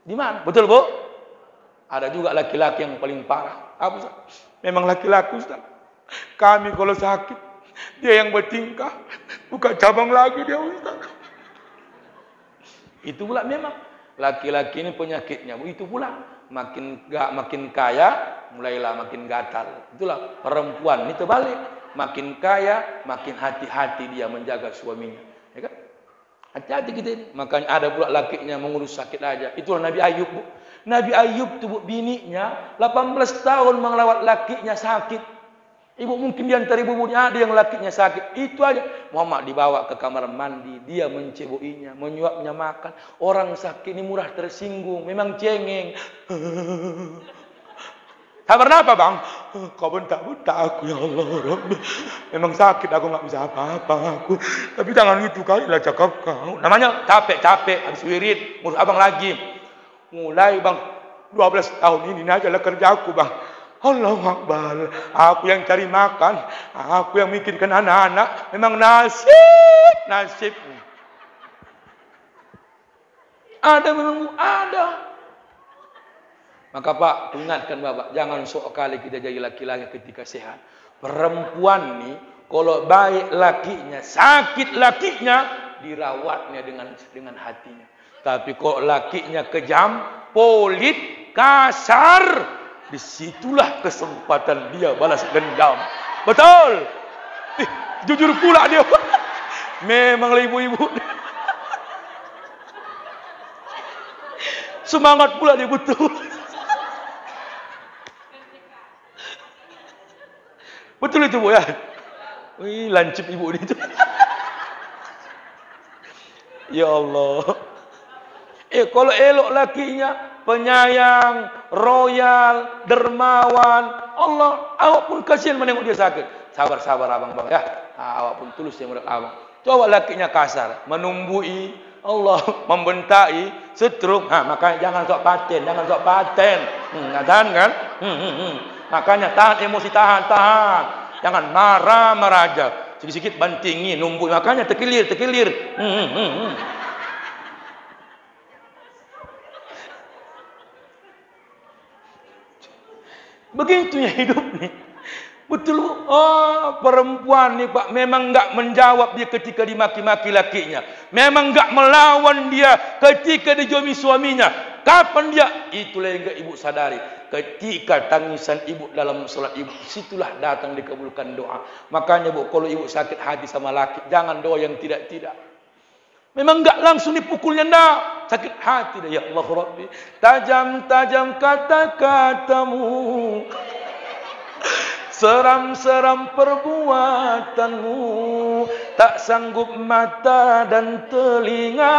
Di mana? Betul Bu? Ada juga laki-laki yang paling parah. Apa Ustaz? Memang laki-laki Ustaz. Kami kalau sakit, dia yang bertingkah. Buka cabang lagi dia Ustaz. Itu pula memang. Laki-laki ini penyakitnya. Itu pula. Makin kaya, mulailah makin gatal. Itulah perempuan ini terbalik. Makin kaya, makin hati-hati dia menjaga suaminya. Ya kan? Hati-hati kita ini. Makanya ada pula lakinya mengurus sakit aja. Itulah Nabi Ayub Bu. Nabi Ayub tuh bininya 18 tahun mengelawat lakinya sakit. Ibu mungkin di antara ibu-ibunya ada yang lakinya sakit. Itu aja. Muhammad dibawa ke kamar mandi. Dia menceboinya, menyuapnya makan. Orang sakit ini murah tersinggung. Memang cengeng. Sabar apa bang? Kau bentak-bentak aku ya Allah Rabbi. Memang sakit aku nggak bisa apa-apa aku. Tapi jangan gitu kali lah cakap kau. Namanya capek-capek. Habis wirid. Ngurus abang lagi. Mulai bang 12 tahun ini aja lah kerjaku bang. Allahu Akbar. Aku yang cari makan, aku yang mikirkan anak-anak. Memang nasib. Ada memang ada. Maka Pak, ingatkan Bapak, jangan sok kali kita jadi laki-laki ketika sehat. Perempuan nih, kalau baik lakinya, sakit lakinya, dirawatnya dengan hatinya. Tapi kok lakinya kejam, pelit, kasar, disitulah kesempatan dia balas dendam. Betul. Jujur pula dia. Memanglah ibu-ibu. Semangat pula dia betul. Betul itu Bu ya. Wih, lancip ibu itu. Ya Allah. Kalau elok lakinya penyayang, royal, dermawan, Allah, awak pun kasihan menengok dia sakit. Sabar-sabar abang bang ya. Awak pun tulus yang menurut abang. Coba lakinya kasar, menumbui, Allah membentai, setruk. Makanya jangan sok paten, jangan sok paten. Tahan kan? Makanya tahan emosi, tahan. Jangan marah aja. Sikit-sikit bantingi, numbui. Makanya terkilir. Begitu ya hidup nih. Betul. Perempuan nih Pak memang enggak menjawab dia ketika dimaki-maki lakinya. Memang enggak melawan dia ketika dijolimi suaminya. Kapan dia? Itulah yang enggak ibu sadari. Ketika tangisan ibu dalam salat ibu, situlah datang dikabulkan doa. Makanya Bu, kalau ibu sakit hati sama laki, jangan doa yang tidak-tidak. Memang enggak langsung dipukulnya, enggak. Sakit hati dah. Ya Allah Rabbi, tajam-tajam kata-katamu, seram-seram perbuatanmu, tak sanggup mata dan telinga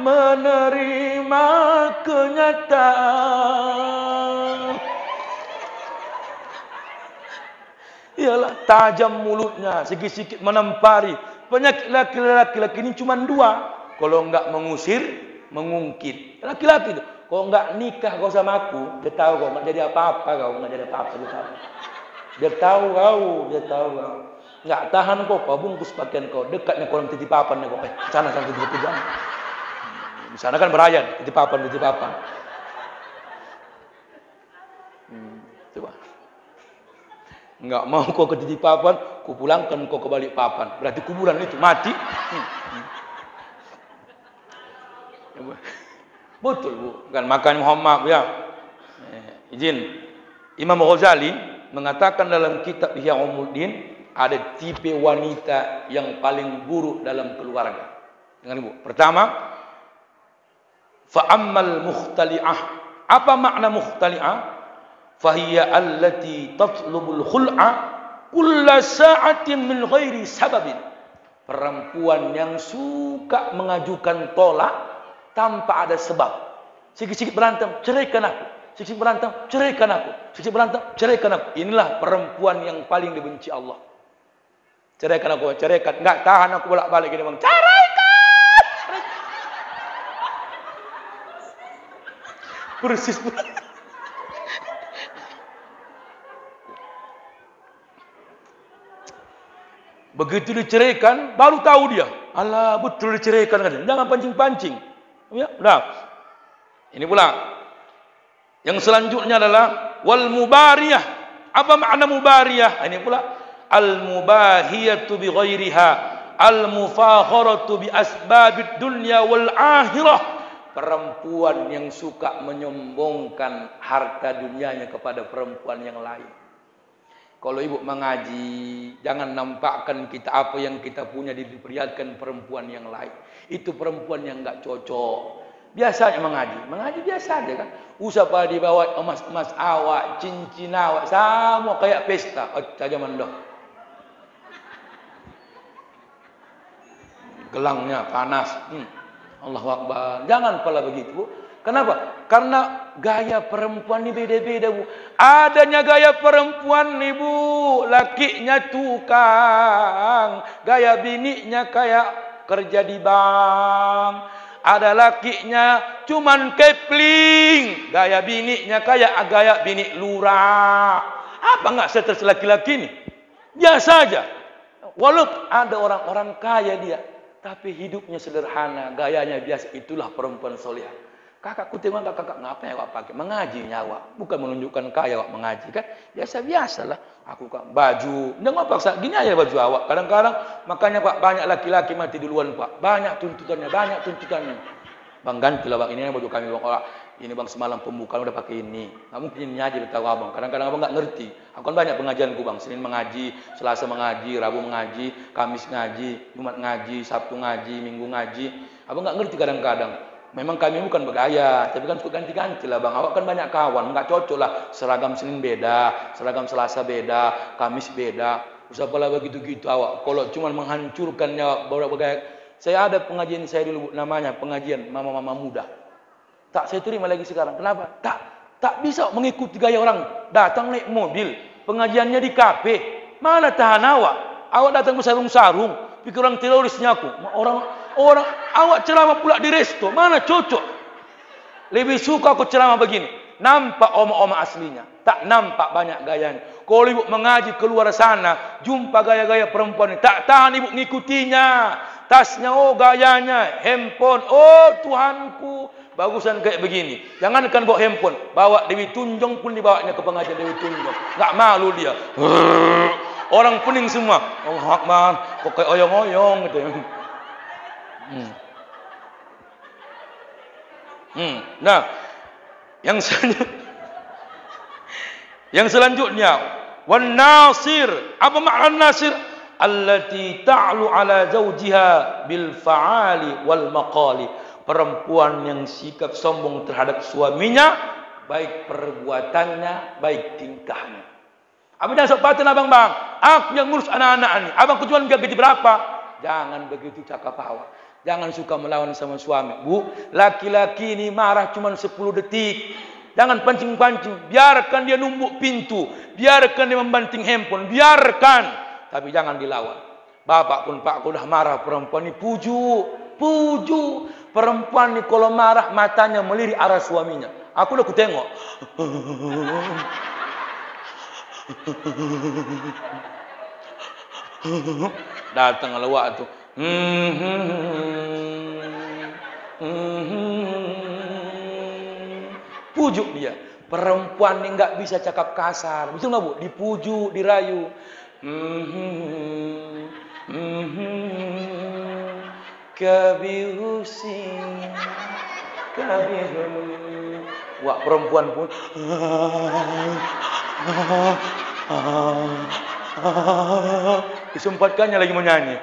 menerima kenyataan. Ialah tajam mulutnya, sikit-sikit menempari. Penyakit laki-laki ini cuma dua. Kalau enggak mengusir, mengungkit. Laki-laki itu. Kalau enggak nikah kau sama aku, dia tahu kau enggak jadi apa-apa, Dia tahu kau. Enggak tahan kau bungkus pakaian kau. Dekatnya kolam titipapan kau. Sana titip jangan. Di sana kan berayan, titipapan. Coba. Enggak mau kau ke titipapan, ku pulangkan kau ke balik papan. Berarti kuburan itu mati. Betul Bu. Kan makan Muhammad ya. Izin. Imam Ghazali mengatakan dalam kitab Ihya Ulumuddin ada tipe wanita yang paling buruk dalam keluarga. Dengar Ibu. Pertama, fa ammal mukhtali'ah. Apa makna mukhtali'ah? Fahiya allati tatlubul khul'a kulla sa'atin min ghairi sababin. Perempuan yang suka mengajukan tolak tanpa ada sebab. Sikit-sikit berantem, ceraikan aku. Sikit-sikit berantem, ceraikan aku. Sikit-sikit berantem, ceraikan aku. Inilah perempuan yang paling dibenci Allah. Ceraikan aku, ceraikan. Enggak tahan aku bolak-balik gini bang. Ceraikan. Persis. Begitu diceraikan, baru tahu dia. Alah, betul diceraikan kan. Jangan pancing-pancing. Ya, nah. Ini pula. Yang selanjutnya adalah wal mubariyah. Apa makna mubariyah? Ini pula al mubahiyatu bi ghairiha, al mufakharatu bi asbabid dunya wal akhirah. Perempuan yang suka menyombongkan harta dunianya kepada perempuan yang lain. Kalau ibu mengaji, jangan nampakkan kita apa yang kita punya diperlihatkan perempuan yang lain. Itu perempuan yang enggak cocok. Biasanya mengaji biasa aja kan. Usah pada dibawa emas-emas awak, cincin awak, sama kayak pesta. Saja mandah. Gelangnya panas. Allahu Akbar. Jangan pula begitu. Kenapa? Karena gaya perempuan ini beda-beda Bu. Adanya gaya perempuan nih Bu, lakinya tukang, gaya bininya kayak kerja di bank. Ada lakinya cuman kepling, gaya bininya kayak gaya bini lurah. Apa enggak stres laki-laki ini? Biasa aja. Walaupun ada orang-orang kaya dia, tapi hidupnya sederhana, gayanya biasa. Itulah perempuan solehah. Kakakku tengok kakak ngapain awak pakai? Mengaji nyawa, bukan menunjukkan kaya awak mengaji kan? Biasa-biasalah. Aku kan baju, jangan paksa. Gini aja baju awak. Kadang-kadang makanya Pak banyak laki-laki mati duluan Pak. Banyak tuntutannya. Bang gantilah Bang ini baju kami Bang. Ini Bang semalam pembukaan udah pakai ini. Nggak mungkin ini aja tahu Abang. Kadang-kadang Abang nggak ngerti. Aku kan banyak pengajianku Bang. Senin mengaji, Selasa mengaji, Rabu mengaji, Kamis ngaji, Jumat ngaji, Sabtu ngaji, Minggu ngaji. Abang nggak ngerti kadang-kadang. Memang kami bukan bergaya, tapi kan suka ganti-ganti lah Bang. Awak kan banyak kawan, nggak cocok lah. Seragam Senin beda, seragam Selasa beda, Kamis beda. Usah pula begitu-gitu awak. Kalau cuma menghancurkan nyawa, baru bergaya. Saya ada pengajian saya dulu, Bu, namanya pengajian mama-mama muda. Tak saya terima lagi sekarang. Kenapa? Tak bisa mengikuti gaya orang. Datang naik mobil, pengajiannya di kafe. Mana tahan awak? Awak datang bersarung-sarung, pikir orang terorisnya aku. Orang awak ceramah pula di resto, mana cocok? Lebih suka aku ceramah begini. Nampak oma-oma aslinya, tak nampak banyak gayanya. Kalau ibu mengaji keluar sana, jumpa gaya-gaya perempuan ini, tak tahan ibu ngikutinya. Tasnya, oh gayanya, handphone, oh Tuhanku, bagusan kayak begini. Jangankan bawa handphone, bawa Dewi Tunjung pun dibawanya ke pengajian Dewi Tunjung. Nggak malu dia. Orang pening semua. Oh Akbar, kok kayak oyong-oyong gitu. Nah, yang selanjutnya, wan nasir. Apa makna nasir? Allati ta'lu ala zawjiha bil fa'ali wal maqali. Perempuan yang sikap sombong terhadap suaminya, baik perbuatannya, baik tingkahnya. Abang jangan sok paten abang, bang. Aku yang ngurus anak-anak ini. Abang kejualan gaji berapa? Jangan begitu cakap awak. Jangan suka melawan sama suami. Bu, laki-laki ini marah cuma 10 detik. Jangan pancing-pancing. Biarkan dia numbuk pintu. Biarkan dia membanting handphone. Biarkan. Tapi jangan dilawan. Bapak pun, Pak, aku dah marah. Perempuan ini puju. Perempuan ini kalau marah, matanya melirik arah suaminya. Aku udah kutengok. Datang lewat tu. Pujuk dia. Perempuan ni enggak bisa cakap kasar. Betul enggak, Bu? Dipuju, dirayu. Kabihusin. Wah, perempuan pun disempatkannya lagi menyanyi.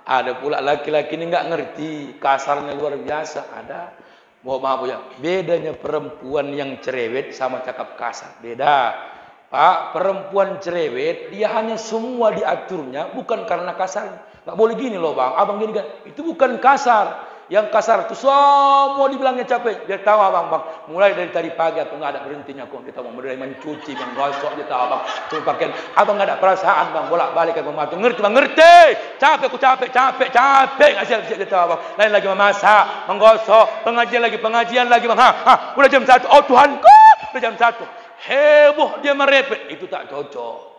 Ada pula laki-laki ini nggak ngerti, kasarnya luar biasa. Ada, maaf ya, bedanya perempuan yang cerewet sama cakap kasar. Beda, Pak. Perempuan cerewet dia hanya semua diaturnya bukan karena kasar. Nggak boleh gini loh, bang. Abang gini kan, itu bukan kasar. Yang kasar itu semua dibilangnya capek. Dia tahu abang, mulai dari tadi pagi aku nggak ada berhentinya kok. Dia tahu mulai mencuci, menggosok, dia tahu abang. Cuma pakaian, abang nggak ada perasaan bang. Bolak-balik aku membantu. Ngerti bang, ngerti. Capek aku capek. Nggak siap-siap dia tahu abang. Lain lagi memasak, menggosok, pengajian lagi bang. Udah jam 1. Oh Tuhanku, udah jam 1. Heboh dia merepet. Itu tak cocok.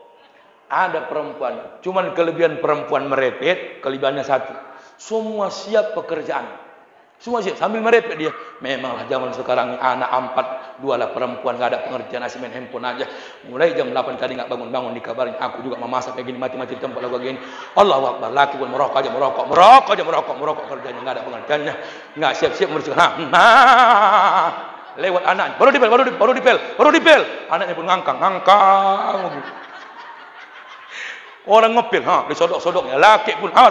Ada perempuan, cuman kelebihan perempuan merepet, kelebihannya satu. Semua siap pekerjaan. Semua siap sambil merepet dia. Memanglah zaman sekarang anak 4, 2 lah perempuan, enggak ada pengertian, asli main handphone aja. Mulai jam 8 tadi enggak bangun-bangun dikabarin aku juga memasak kayak gini, mati-mati di tempat lagu gini. Allahu Akbar, laki pun merokok kerjanya enggak ada pengertiannya. Enggak siap-siap membersihkan. Lewat anak, baru dipel. Anaknya pun ngangkang. Orang ngepil, disodok-sodoknya. Laki pun, awas.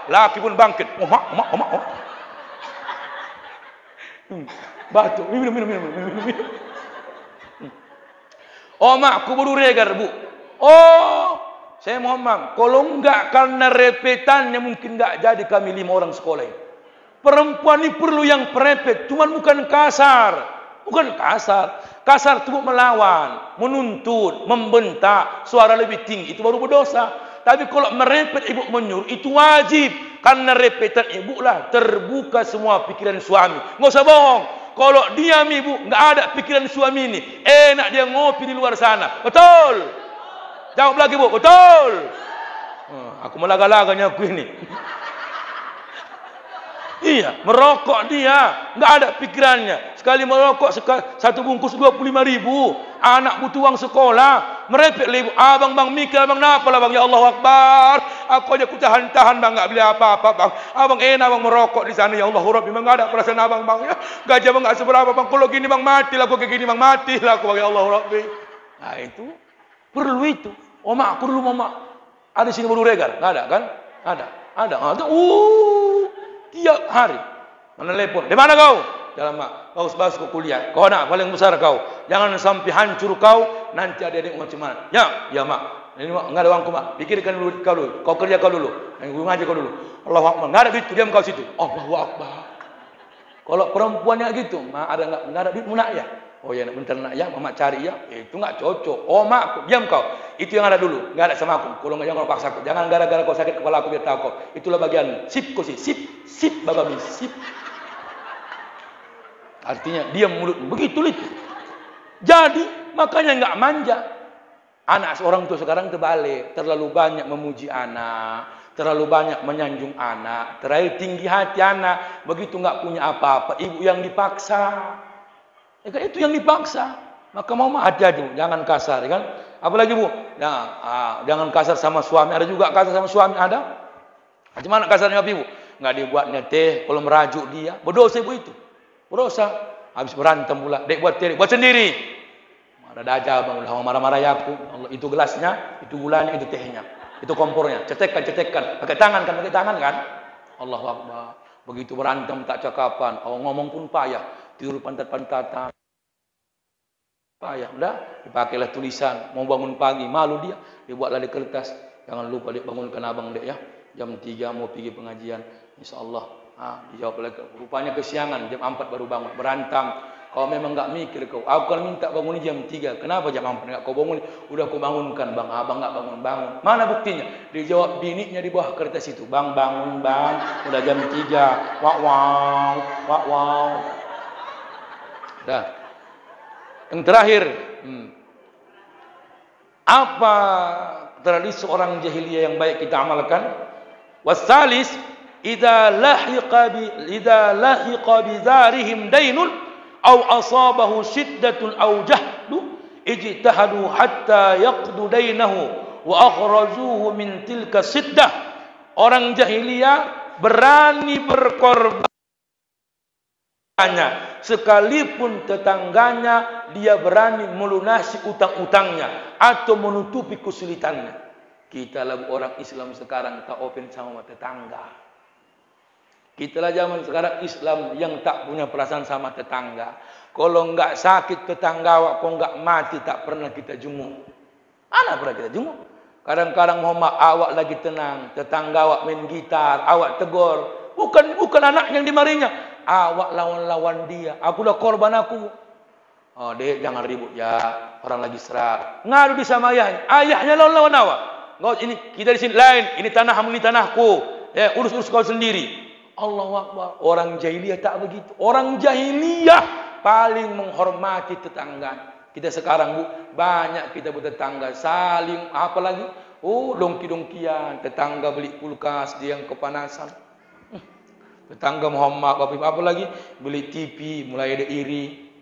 Laki pun bangkit. Omak. Batuk, minum. Omak, aku baru regar, Bu. Oh, saya mohon maaf. Kalau enggak karena repetannya mungkin enggak jadi kami 5 orang sekolah ini. Perempuan ini perlu yang perepet, cuman bukan kasar. Kasar itu melawan, menuntut, membentak, suara lebih tinggi, itu baru berdosa. Tapi kalau merepet ibu menyuruh, itu wajib. Karena repetan ibu lah terbuka semua pikiran suami. Nggak usah bohong. Kalau diam ibu, nggak ada pikiran suami ini. Enak dia ngopi di luar sana. Betul? Jawab lagi bu, betul? Aku melaga-laganya aku ini. Iya, merokok dia, nggak ada pikirannya. Sekali merokok satu bungkus 25.000. Anak butuh uang sekolah, merepek ibu. Abang mikir abang napa lah bang? Ya Allah Akbar. Aku aja ku tahan bang, nggak beli apa-apa bang. Abang enak bang merokok di sana. Ya Allah Rabbi, memang nggak ada perasaan abang bang. Ya, gaji abang nggak seberapa bang. Kalau gini bang mati lah, aku kayak gini bang mati lah aku bang. Ya Allah Rabbi. Nah itu perlu itu. Omak aku dulu mama. Ada sini baru regar, nggak ada kan? Ada. Tiap hari menelepon. Di mana kau? Dalam mak. Kau sebab kuliah. Kau nak paling besar kau. Jangan sampai hancur kau. nanti adik-adik macam mana? Ya mak. Ini mak, enggak ada uangku mak. Pikirkan dulu kau dulu. Kau kerja kau dulu. Gue ngaji kau dulu. Allahu Akbar. Enggak ada duit, diam kau situ. Allahu Akbar. Kalau perempuannya gitu, mak ada enggak ada duit nak ya? Oh ya, bentar nak ya, mama cari ya. Itu enggak cocok. Oh mak, diam kau. Itu yang ada dulu. Enggak ada sama aku. Kalau enggak jangan kau paksa aku. Jangan gara-gara kau sakit kepala aku biar tahu kau. Itulah bagian sip kau sih. Sip bababi, sip. Artinya diam mulut. Begitu itu. Jadi makanya enggak manja. Anak seorang itu sekarang terbalik, terlalu banyak memuji anak, terlalu banyak menyanjung anak, terlalu tinggi hati anak, begitu enggak punya apa-apa, ibu yang dipaksa. Ya kan itu yang dipaksa. Maka mau hati-hati, jangan kasar, ya kan? Apalagi Bu, jangan kasar sama suami. Ada juga kasar sama suami, ada. Macam mana kasarnya Ibu? Enggak dibuatnya teh, kalau merajuk dia, berdosa Ibu itu. Berdosa. Habis berantem pula, dek buat teh, buat sendiri. Ada aja bang, marah-marah ya aku. Allah, itu gelasnya, itu gulanya, itu tehnya, itu kompornya. Cetekkan, pakai tangan kan? Allahu Akbar. Begitu berantem tak cakapan, ngomong pun payah, tidur pantat-pantatan. Payah, udah dipakailah tulisan. Mau bangun pagi, malu dia, dibuatlah di kertas. Jangan lupa bangunkan abang dek ya. Jam 3 mau pergi pengajian, insyaallah. Dijawab lagi. Rupanya kesiangan, jam 4 baru bangun, berantem. Kau memang enggak mikir kau. Aku kan minta bangun jam 3. Kenapa jam 4 enggak kau bangun? Udah kau bangunkan bang. Abang enggak bangun-bangun. Mana buktinya? Dijawab bininya di bawah kertas itu. Bang bangun bang. Udah jam 3. Wow. Dah. Yang terakhir. Apa tradisi orang jahiliyah yang baik kita amalkan? Wasalis. Idza lahiqa bidarihim dainun أو أصابه شدة أو جهد اجتهدوا حتى يقضوا دينه وأخرجوه من تلك الشدة. Orang jahiliyah berani berkorban sekalipun tetangganya, dia berani melunasi utang-utangnya atau menutupi kesulitannya. Kita lah orang Islam sekarang tak open sama tetangga. Kita lah zaman sekarang Islam yang tak punya perasaan sama tetangga. Kalau enggak sakit tetangga awak, kalau enggak mati tak pernah kita jenguk. Mana pernah kita jenguk? Kadang-kadang Muhammad awak lagi tenang, tetangga awak main gitar, awak tegur. Bukan anak yang dimarinya. Awak lawan-lawan dia. Akulah korban aku. Oh, dek jangan ribut ya. Orang lagi serak. Ngadu di sama ayahnya. Ayahnya lawan-lawan awak. Enggak ini kita di sini lain. Ini tanahmu, ini tanahku. Ya, urus kau sendiri. Allahu Akbar. Orang jahiliyah tak begitu. Orang jahiliyah paling menghormati tetangga. Kita sekarang Bu, banyak kita bertetangga saling apa lagi? Dongki-dongkian. Tetangga beli kulkas, dia yang kepanasan. Tetangga Muhammad apa lagi? Beli TV, mulai ada iri.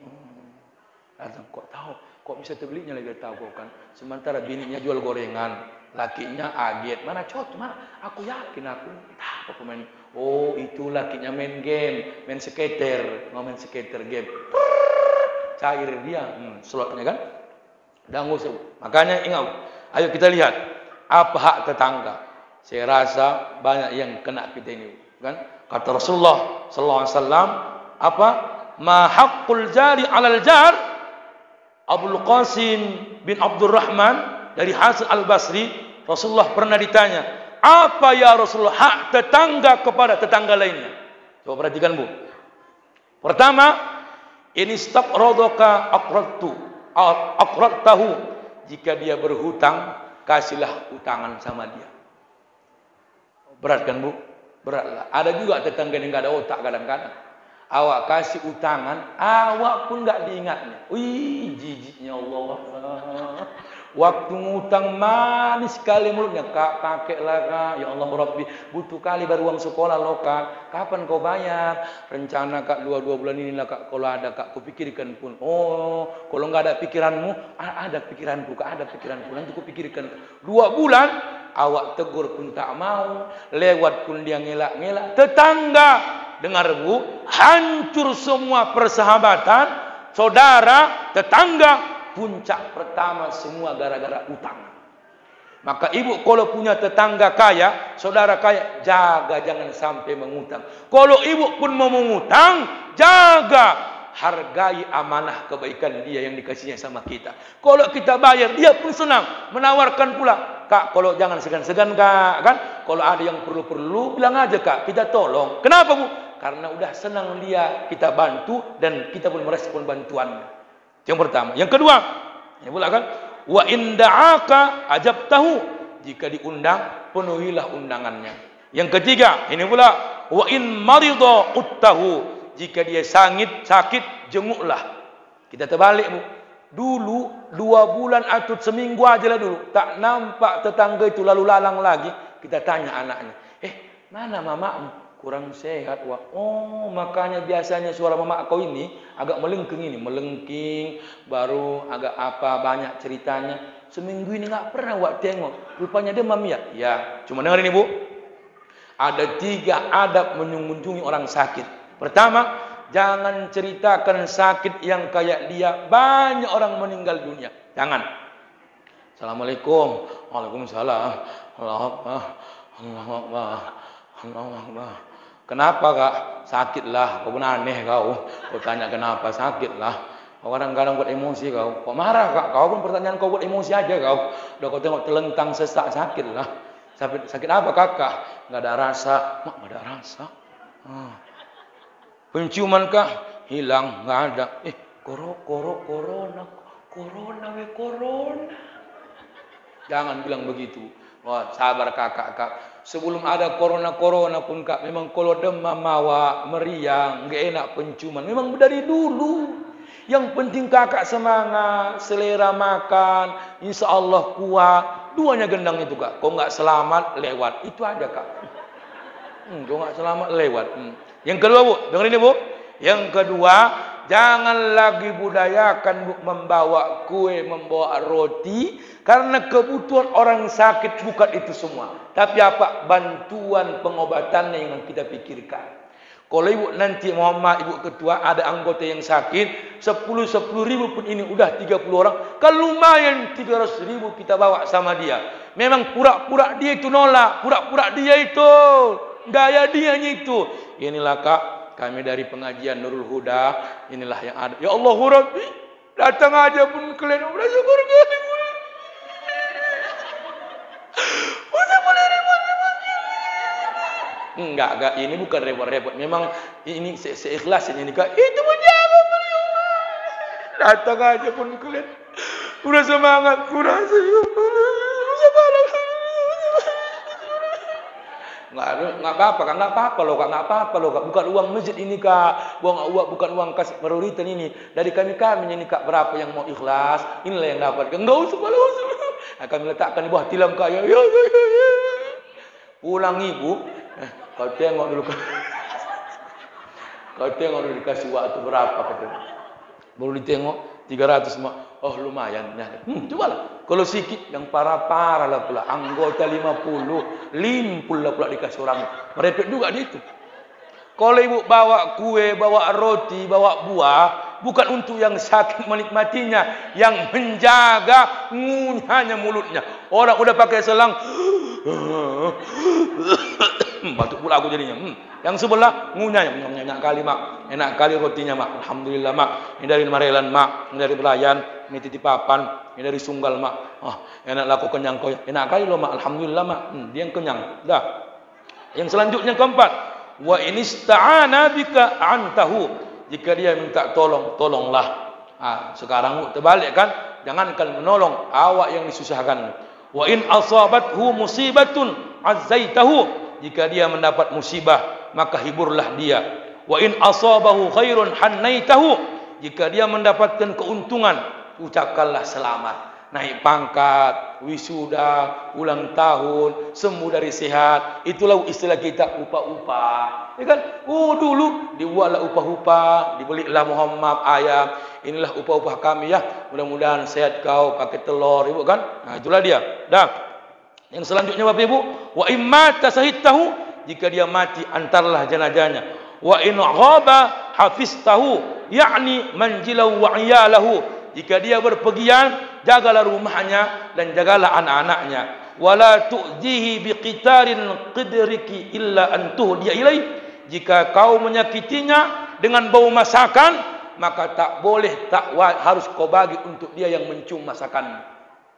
Datang kok tahu? Kok bisa terbelinya lagi tahu kan? Sementara bininya jual gorengan, lakinya aget. Mana cocok? Mana? Aku yakin aku tak apa pemain. Oh, itu lakinya main game, main skater, main skater game. Cair dia, slotnya kan? Dangu sebut. Makanya ingat, ayo kita lihat apa hak tetangga. Saya rasa banyak yang kena kita ini, kan? Kata Rasulullah sallallahu alaihi wasallam, apa? Ma haqqul jari 'alal jar? Abdul Qasim bin Abdurrahman dari Hasan Al-Basri, Rasulullah pernah ditanya, apa ya Rasulullah hak tetangga kepada tetangga lainnya? Coba perhatikan Bu. Pertama, ini staqradaka aqradtahu. Jika dia berhutang, kasihlah utangan sama dia. Berat kan Bu? Beratlah. Ada juga tetangga yang enggak ada otak kadang-kadang. Awak kasih utangan, awak pun enggak diingatnya. Wih, jijiknya Allah. Waktu ngutang manis sekali mulutnya. Kak, pakailah Kak. Ya Allah Rabbi, butuh kali baru uang sekolah loh Kak. Kapan kau bayar? Rencana Kak 2 bulan inilah Kak. Kalau ada Kak, kau pikirkan pun. Oh, kalau enggak ada pikiranmu, ada pikiranku Kak, ada pikiranku. Nanti kau pikirkan. 2 bulan, awak tegur pun tak mau. Lewat pun dia ngelak-ngelak. Tetangga, dengar Bu, hancur semua persahabatan. Saudara, tetangga, puncak pertama semua gara-gara utang. Maka ibu kalau punya tetangga kaya, saudara kaya, jaga jangan sampai mengutang. Kalau ibu pun mau mengutang, jaga hargai amanah kebaikan dia yang dikasihnya sama kita. Kalau kita bayar, dia pun senang menawarkan pula. Kak, kalau jangan segan-segan Kak, kan? Kalau ada yang perlu-perlu, bilang aja Kak, kita tolong. Kenapa Bu? Karena udah senang dia, kita bantu dan kita pun merespon bantuannya. Yang pertama. Yang kedua, ini pula kan, wa in da'aka ajabtahu, jika diundang penuhilah undangannya. Yang ketiga, ini pula, wa in marida uttahu, jika dia sakit, jenguklah. Kita terbalik Bu. Dulu 2 bulan atau seminggu aja lah dulu. Tak nampak tetangga itu lalu lalang lagi. Kita tanya anaknya. Mana mamamu? Kurang sehat. Wah. Oh, makanya biasanya suara mama kau ini agak melengking ini. Melengking. Baru agak apa banyak ceritanya. Seminggu ini nggak pernah Wak tengok. Rupanya demam ya. Ya. Cuma dengar ini Bu. Ada 3 adab mengunjungi orang sakit. Pertama, jangan ceritakan sakit yang kayak dia. Banyak orang meninggal dunia. Jangan. Assalamualaikum. Waalaikumsalam. Allahu Akbar. Allahu Akbar. Allahu Akbar. Kenapa Kak? Sakitlah. Kau pun aneh kau. Kau tanya kenapa? Sakitlah. Kau kadang-kadang buat emosi kau. Kau marah Kak? Kau pun pertanyaan kau buat emosi aja kau. Udah kau tengok telentang sesak, sakitlah. Sakit apa Kakak? Nggak ada rasa. Mak, nggak ada rasa. Penciuman kah? Hilang, nggak ada. Corona. Jangan bilang begitu. Wah, sabar Kakak. Sebelum ada corona pun Kak, memang kalau demam mawa, meriang, nggak enak penciuman. Memang dari dulu. Yang penting Kakak semangat, selera makan, insya Allah kuat. 2-nya gendang itu Kak. Kau nggak selamat, lewat. Itu aja Kak. Kau nggak selamat, lewat. Yang kedua Bu, dengerin ini Bu. Yang kedua, jangan lagi budayakan Bu membawa kue, membawa roti. Karena kebutuhan orang sakit bukan itu semua. Tapi apa? Bantuan pengobatannya yang kita pikirkan. Kalau Ibu nanti Muhammad, Ibu Ketua, ada anggota yang sakit, 10 ribu pun ini udah 30 orang. Kan lumayan 300 ribu kita bawa sama dia. Memang pura-pura dia itu nolak. Pura-pura dia itu. Gaya dianya itu. Inilah Kak, kami dari pengajian Nurul Huda. Inilah yang ada. Ya Allah Rabbi, datang aja pun kalian udah syukur kali. Enggak, ini bukan repot-repot. Memang ini seikhlas ini Kak. Itu menjawab beliau. Datang aja pun kalian udah semangat, kurang syukur. Nggak apa-apa Kak, nggak apa-apa loh Kak, bukan uang masjid ini Kak, bukan uang kas prioritas ini, dari kami ini Kak, berapa yang mau ikhlas, inilah yang dapat, nggak usah, kami letakkan di bawah tilam Kak, ya. Pulang Ibu, kau tengok dulu Kak, dikasih waktu berapa katanya, baru ditengok 300 Mak. Oh lumayan. Cobalah. Kalau sikit yang parah-parah lah pula. Anggota 50. Limpul lah pula dikasih orang. Merepek juga dia itu. Kalau Ibu bawa kue, bawa roti, bawa buah. Bukan untuk yang sakit menikmatinya. Yang menjaga ngunyahnya mulutnya. Orang udah pakai selang. Batuk pula aku jadinya. Yang sebelah ngunyahnya. Enak kali Mak. Enak kali rotinya Mak. Alhamdulillah Mak. Ini dari Marelan Mak. Ini dari Belayan. Ini titipapan. Ini dari Sunggal Mak. Enaklah kau kenyang kau. Enak kali loh Mak. Alhamdulillah Mak. Dia yang kenyang. Dah. Yang selanjutnya keempat. Wa inista'ana bika antahu. Jika dia minta tolong, tolonglah. Sekarang terbalik kan? Jangankan menolong awak yang disusahkan. Wa in asabathu musibatun azzaitahu. Jika dia mendapat musibah, maka hiburlah dia. Wa in asabahu khairun hannaitahu. Jika dia mendapatkan keuntungan, ucapkanlah selamat. Naik pangkat, wisuda, ulang tahun, sembuh dari sehat. Itulah istilah kita upah-upah. Ya kan? Dulu dibuatlah upah-upah, dibelilah Muhammad ayam. Inilah upah-upah kami ya. Mudah-mudahan sehat kau pakai telur, Ibu kan? Nah, itulah dia. Dah. Yang selanjutnya Bapak Ibu, wa imma tasahitahu, jika dia mati antarlah jenazahnya. Wa in ghaba hafiztahu, yakni manjilahu wa iyalahu. Jika dia berpergian, jagalah rumahnya dan jagalah anak-anaknya. Wala tu'zihi biqitarin qidriki illa an tuhdiya ilaih. Jika kau menyakitinya dengan bau masakan, maka tak boleh, harus kau bagi untuk dia yang mencium masakan.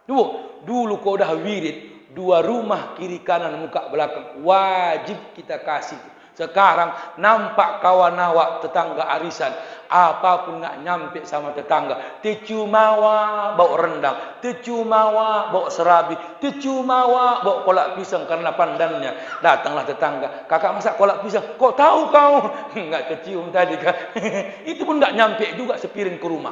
Dulu kau dah wirid, 2 rumah kiri kanan muka belakang wajib kita kasih. Sekarang nampak kawan awak tetangga arisan, apapun nak nyampe sama tetangga, tecumawa bawa rendang, tecumawa bawa serabi, tecumawa bawa kolak pisang karena pandannya. Datanglah tetangga, kakak masak kolak pisang, kok tahu kau? Enggak kecium tadi kan? Itu pun enggak nyampe juga sepiring ke rumah.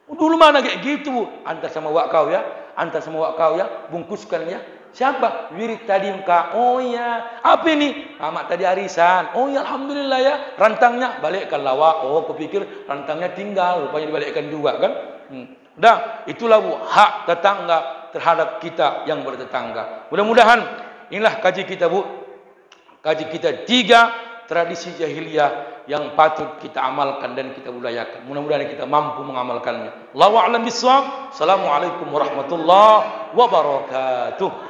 Dulu mana kayak gitu? Antar sama wak kau ya, antar sama wak kau ya, bungkuskan ya. Siapa? Wirid tadi muka. Oh ya, apa ini? Amat tadi arisan. Oh ya, alhamdulillah ya. Rantangnya balikkan lawak. Oh, kupikir rantangnya tinggal, rupanya dibalikkan juga kan? Dah, itulah hak tetangga terhadap kita yang bertetangga. Mudah-mudahan inilah kaji kita kaji kita 3 tradisi jahiliyah yang patut kita amalkan dan kita budayakan. Mudah-mudahan kita mampu mengamalkannya. Allahu a'lam bishawab. Assalamualaikum warahmatullahi wabarakatuh.